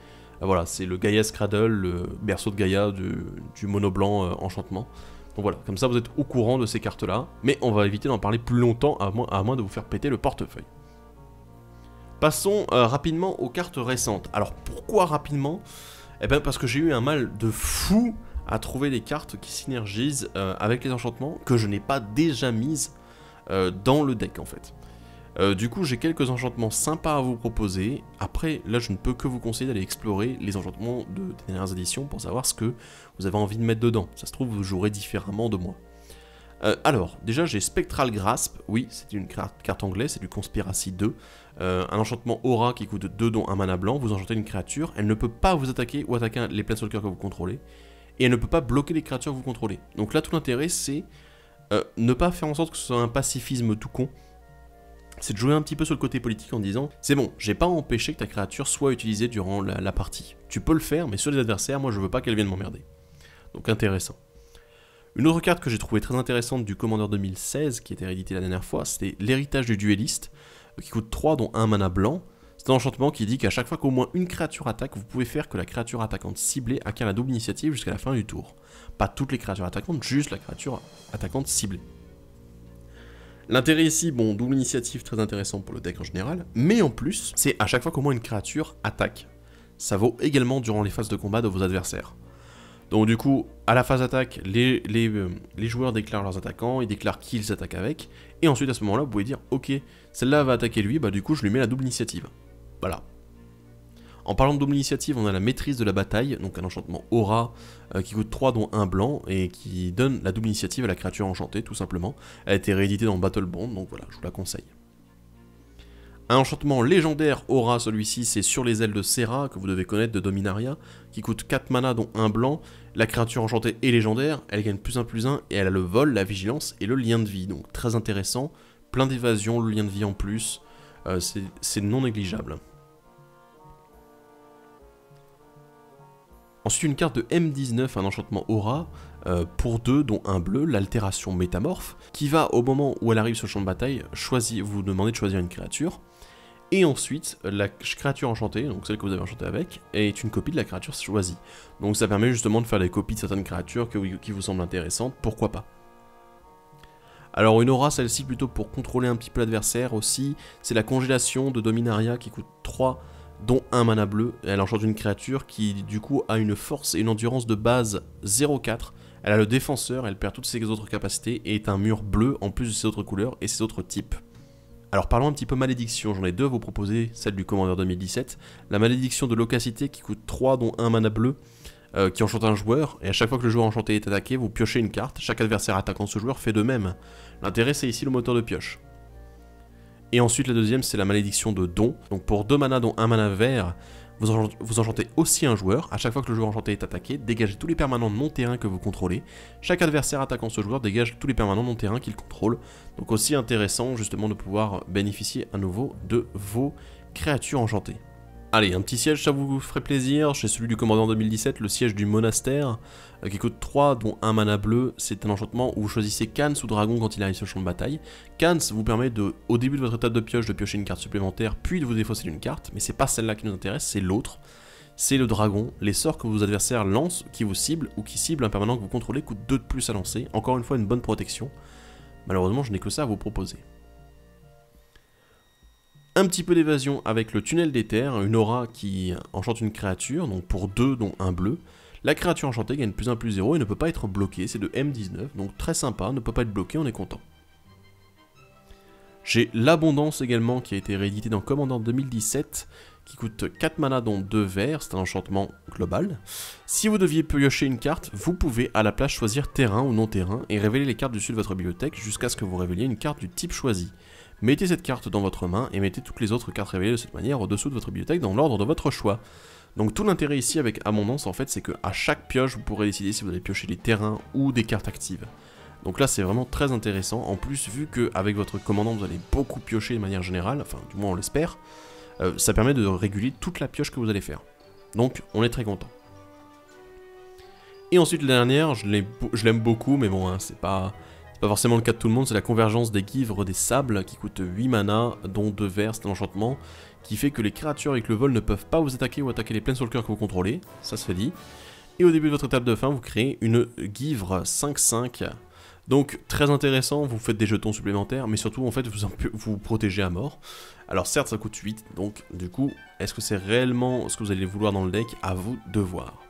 S1: Voilà, c'est le Gaia's Cradle, le berceau de Gaïa du mono blanc enchantement. Donc voilà, comme ça vous êtes au courant de ces cartes-là, mais on va éviter d'en parler plus longtemps, à moins de vous faire péter le portefeuille. Passons rapidement aux cartes récentes. Alors pourquoi rapidement? Eh bien parce que j'ai eu un mal de fou à trouver des cartes qui synergisent avec les enchantements que je n'ai pas déjà mises dans le deck en fait. Du coup j'ai quelques enchantements sympas à vous proposer. Après là je ne peux que vous conseiller d'aller explorer les enchantements des dernières éditions pour savoir ce que vous avez envie de mettre dedans. Ça se trouve vous jouerez différemment de moi. Alors, déjà j'ai Spectral Grasp, oui, c'est une carte anglaise, c'est du Conspiracy 2. Un enchantement aura qui coûte 2 dont un mana blanc, vous enchantez une créature, elle ne peut pas vous attaquer ou attaquer les planeswalkers que vous contrôlez, et elle ne peut pas bloquer les créatures que vous contrôlez. Donc là tout l'intérêt c'est ne pas faire en sorte que ce soit un pacifisme tout con, c'est de jouer un petit peu sur le côté politique en disant c'est bon, j'ai pas empêché que ta créature soit utilisée durant la partie. Tu peux le faire, mais sur les adversaires, moi je veux pas qu'elle vienne m'emmerder. Donc intéressant. Une autre carte que j'ai trouvée très intéressante du Commander 2016, qui était réédité la dernière fois, c'était l'Héritage du Dueliste, qui coûte 3 dont un mana blanc. C'est un enchantement qui dit qu'à chaque fois qu'au moins une créature attaque, vous pouvez faire que la créature attaquante ciblée acquiert la double initiative jusqu'à la fin du tour. Pas toutes les créatures attaquantes, juste la créature attaquante ciblée. L'intérêt ici, bon, double initiative très intéressant pour le deck en général, mais en plus, c'est à chaque fois qu'au moins une créature attaque. Ça vaut également durant les phases de combat de vos adversaires. Donc du coup, à la phase attaque, les joueurs déclarent leurs attaquants, ils déclarent qui ils attaquent avec, et ensuite à ce moment-là, vous pouvez dire, ok, celle-là va attaquer lui, bah du coup je lui mets la double initiative. Voilà. En parlant de double initiative, on a la maîtrise de la bataille, donc un enchantement aura qui coûte 3 dont un blanc, et qui donne la double initiative à la créature enchantée, tout simplement. Elle a été rééditée dans Battlebond, donc voilà, je vous la conseille. Un enchantement légendaire aura, celui-ci, c'est sur les ailes de Serra, que vous devez connaître de Dominaria, qui coûte 4 mana dont un blanc. La créature enchantée est légendaire, elle gagne +1/+1, et elle a le vol, la vigilance et le lien de vie, donc très intéressant, plein d'évasion, le lien de vie en plus, c'est non négligeable. Ensuite une carte de M19, un enchantement aura, pour 2, dont un bleu, l'altération métamorphe, qui va, au moment où elle arrive sur le champ de bataille, vous demandez de choisir une créature, et ensuite, la créature enchantée, donc celle que vous avez enchantée avec, est une copie de la créature choisie. Donc ça permet justement de faire des copies de certaines créatures qui vous semblent intéressantes, pourquoi pas. Alors une aura, celle-ci plutôt pour contrôler un petit peu l'adversaire aussi, c'est la congélation de Dominaria qui coûte 3, dont un mana bleu. Elle enchante une créature qui du coup a une force et une endurance de base 0,4. Elle a le défenseur, elle perd toutes ses autres capacités et est un mur bleu en plus de ses autres couleurs et ses autres types. Alors parlons un petit peu malédiction, j'en ai deux à vous proposer, celle du Commander 2017. La malédiction de l'Ocacité qui coûte 3 dont un mana bleu, qui enchante un joueur, et à chaque fois que le joueur enchanté est attaqué, vous piochez une carte, chaque adversaire attaquant ce joueur fait de même. L'intérêt c'est ici le moteur de pioche. Et ensuite la deuxième c'est la malédiction de don, donc pour 2 mana dont un mana vert, vous enchantez aussi un joueur, à chaque fois que le joueur enchanté est attaqué, dégagez tous les permanents non-terrain que vous contrôlez, chaque adversaire attaquant ce joueur dégage tous les permanents non-terrain qu'il contrôle, donc aussi intéressant justement de pouvoir bénéficier à nouveau de vos créatures enchantées. Allez, un petit siège, ça vous ferait plaisir, c'est celui du Commandant 2017, le siège du monastère, qui coûte 3, dont un mana bleu, c'est un enchantement où vous choisissez Khans ou Dragon quand il arrive sur le champ de bataille. Khans vous permet au début de votre étape de pioche de piocher une carte supplémentaire, puis de vous défausser d'une carte, mais c'est pas celle-là qui nous intéresse, c'est l'autre. C'est le dragon, les sorts que vos adversaires lancent, qui vous ciblent, ou qui ciblent un permanent que vous contrôlez, coûtent 2 de plus à lancer, encore une fois une bonne protection. Malheureusement, je n'ai que ça à vous proposer. Un petit peu d'évasion avec le tunnel des terres, une aura qui enchante une créature, donc pour 2 dont un bleu. La créature enchantée gagne +1/+0 et ne peut pas être bloquée, c'est de M19, donc très sympa, ne peut pas être bloqué, on est content. J'ai l'Abondance également qui a été réédité dans Commander 2017, qui coûte 4 mana dont 2 verts, c'est un enchantement global. Si vous deviez piocher une carte, vous pouvez à la place choisir terrain ou non terrain et révéler les cartes du dessus de votre bibliothèque jusqu'à ce que vous révéliez une carte du type choisi. Mettez cette carte dans votre main et mettez toutes les autres cartes révélées de cette manière au-dessous de votre bibliothèque dans l'ordre de votre choix. Donc tout l'intérêt ici avec Abondance en fait c'est qu'à chaque pioche vous pourrez décider si vous allez piocher des terrains ou des cartes actives. Donc là c'est vraiment très intéressant, en plus vu qu'avec votre commandant vous allez beaucoup piocher de manière générale, enfin du moins on l'espère, ça permet de réguler toute la pioche que vous allez faire. Donc on est très content. Et ensuite la dernière, je l'aime beaucoup mais bon hein, c'est pas forcément le cas de tout le monde, c'est la convergence des Guivres des Sables qui coûte 8 mana dont 2 verts, c'est un enchantement qui fait que les créatures avec le vol ne peuvent pas vous attaquer ou attaquer les Planeswalkers que vous contrôlez, ça se fait dit. Et au début de votre étape de fin, vous créez une Guivre 5/5. Donc très intéressant, vous faites des jetons supplémentaires, mais surtout en fait vous protégez à mort. Alors certes ça coûte 8, donc du coup, est-ce que c'est réellement ce que vous allez vouloir dans le deck? À vous de voir.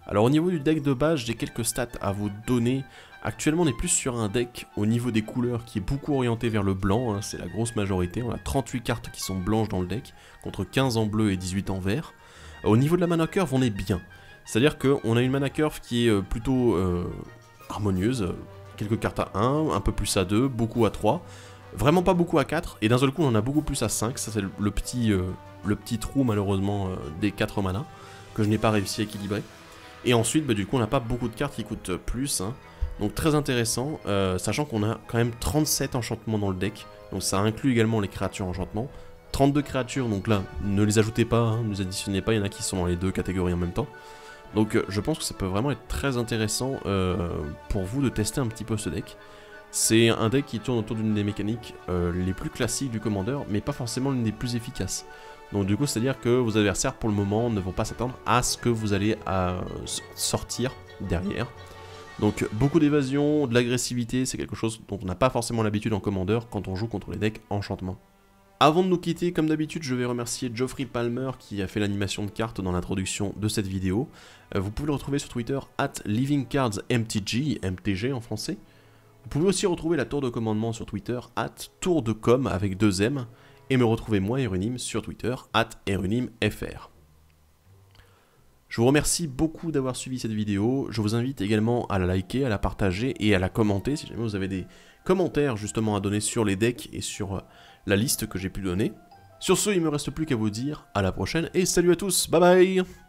S1: Alors au niveau du deck de base, j'ai quelques stats à vous donner. Actuellement on est plus sur un deck au niveau des couleurs qui est beaucoup orienté vers le blanc, hein, c'est la grosse majorité. On a 38 cartes qui sont blanches dans le deck, contre 15 en bleu et 18 en vert. Au niveau de la mana curve, on est bien. C'est-à-dire qu'on a une mana curve qui est plutôt harmonieuse. Quelques cartes à 1, un peu plus à 2, beaucoup à 3. Vraiment pas beaucoup à 4, et d'un seul coup on en a beaucoup plus à 5. Ça c'est le petit trou malheureusement des 4 mana, que je n'ai pas réussi à équilibrer. Et ensuite, du coup, on n'a pas beaucoup de cartes qui coûtent plus, hein. Donc très intéressant, sachant qu'on a quand même 37 enchantements dans le deck, donc ça inclut également les créatures enchantements. 32 créatures, donc là, ne les ajoutez pas, hein, ne les additionnez pas, il y en a qui sont dans les deux catégories en même temps. Donc je pense que ça peut vraiment être très intéressant pour vous de tester un petit peu ce deck. C'est un deck qui tourne autour d'une des mécaniques les plus classiques du Commander, mais pas forcément l'une des plus efficaces. Donc du coup, c'est-à-dire que vos adversaires, pour le moment, ne vont pas s'attendre à ce que vous allez sortir derrière. Donc beaucoup d'évasion, de l'agressivité, c'est quelque chose dont on n'a pas forcément l'habitude en Commander quand on joue contre les decks enchantement. Avant de nous quitter, comme d'habitude, je vais remercier Geoffrey Palmer qui a fait l'animation de cartes dans l'introduction de cette vidéo. Vous pouvez le retrouver sur Twitter @livingcardsmtg, MTG en français. Vous pouvez aussi retrouver la tour de commandement sur Twitter @tourdecom avec 2 M. Et me retrouver moi, Erunim, sur Twitter, @erunimfr. Je vous remercie beaucoup d'avoir suivi cette vidéo. Je vous invite également à la liker, à la partager et à la commenter si jamais vous avez des commentaires justement à donner sur les decks et sur la liste que j'ai pu donner. Sur ce, il ne me reste plus qu'à vous dire à la prochaine et salut à tous, bye bye!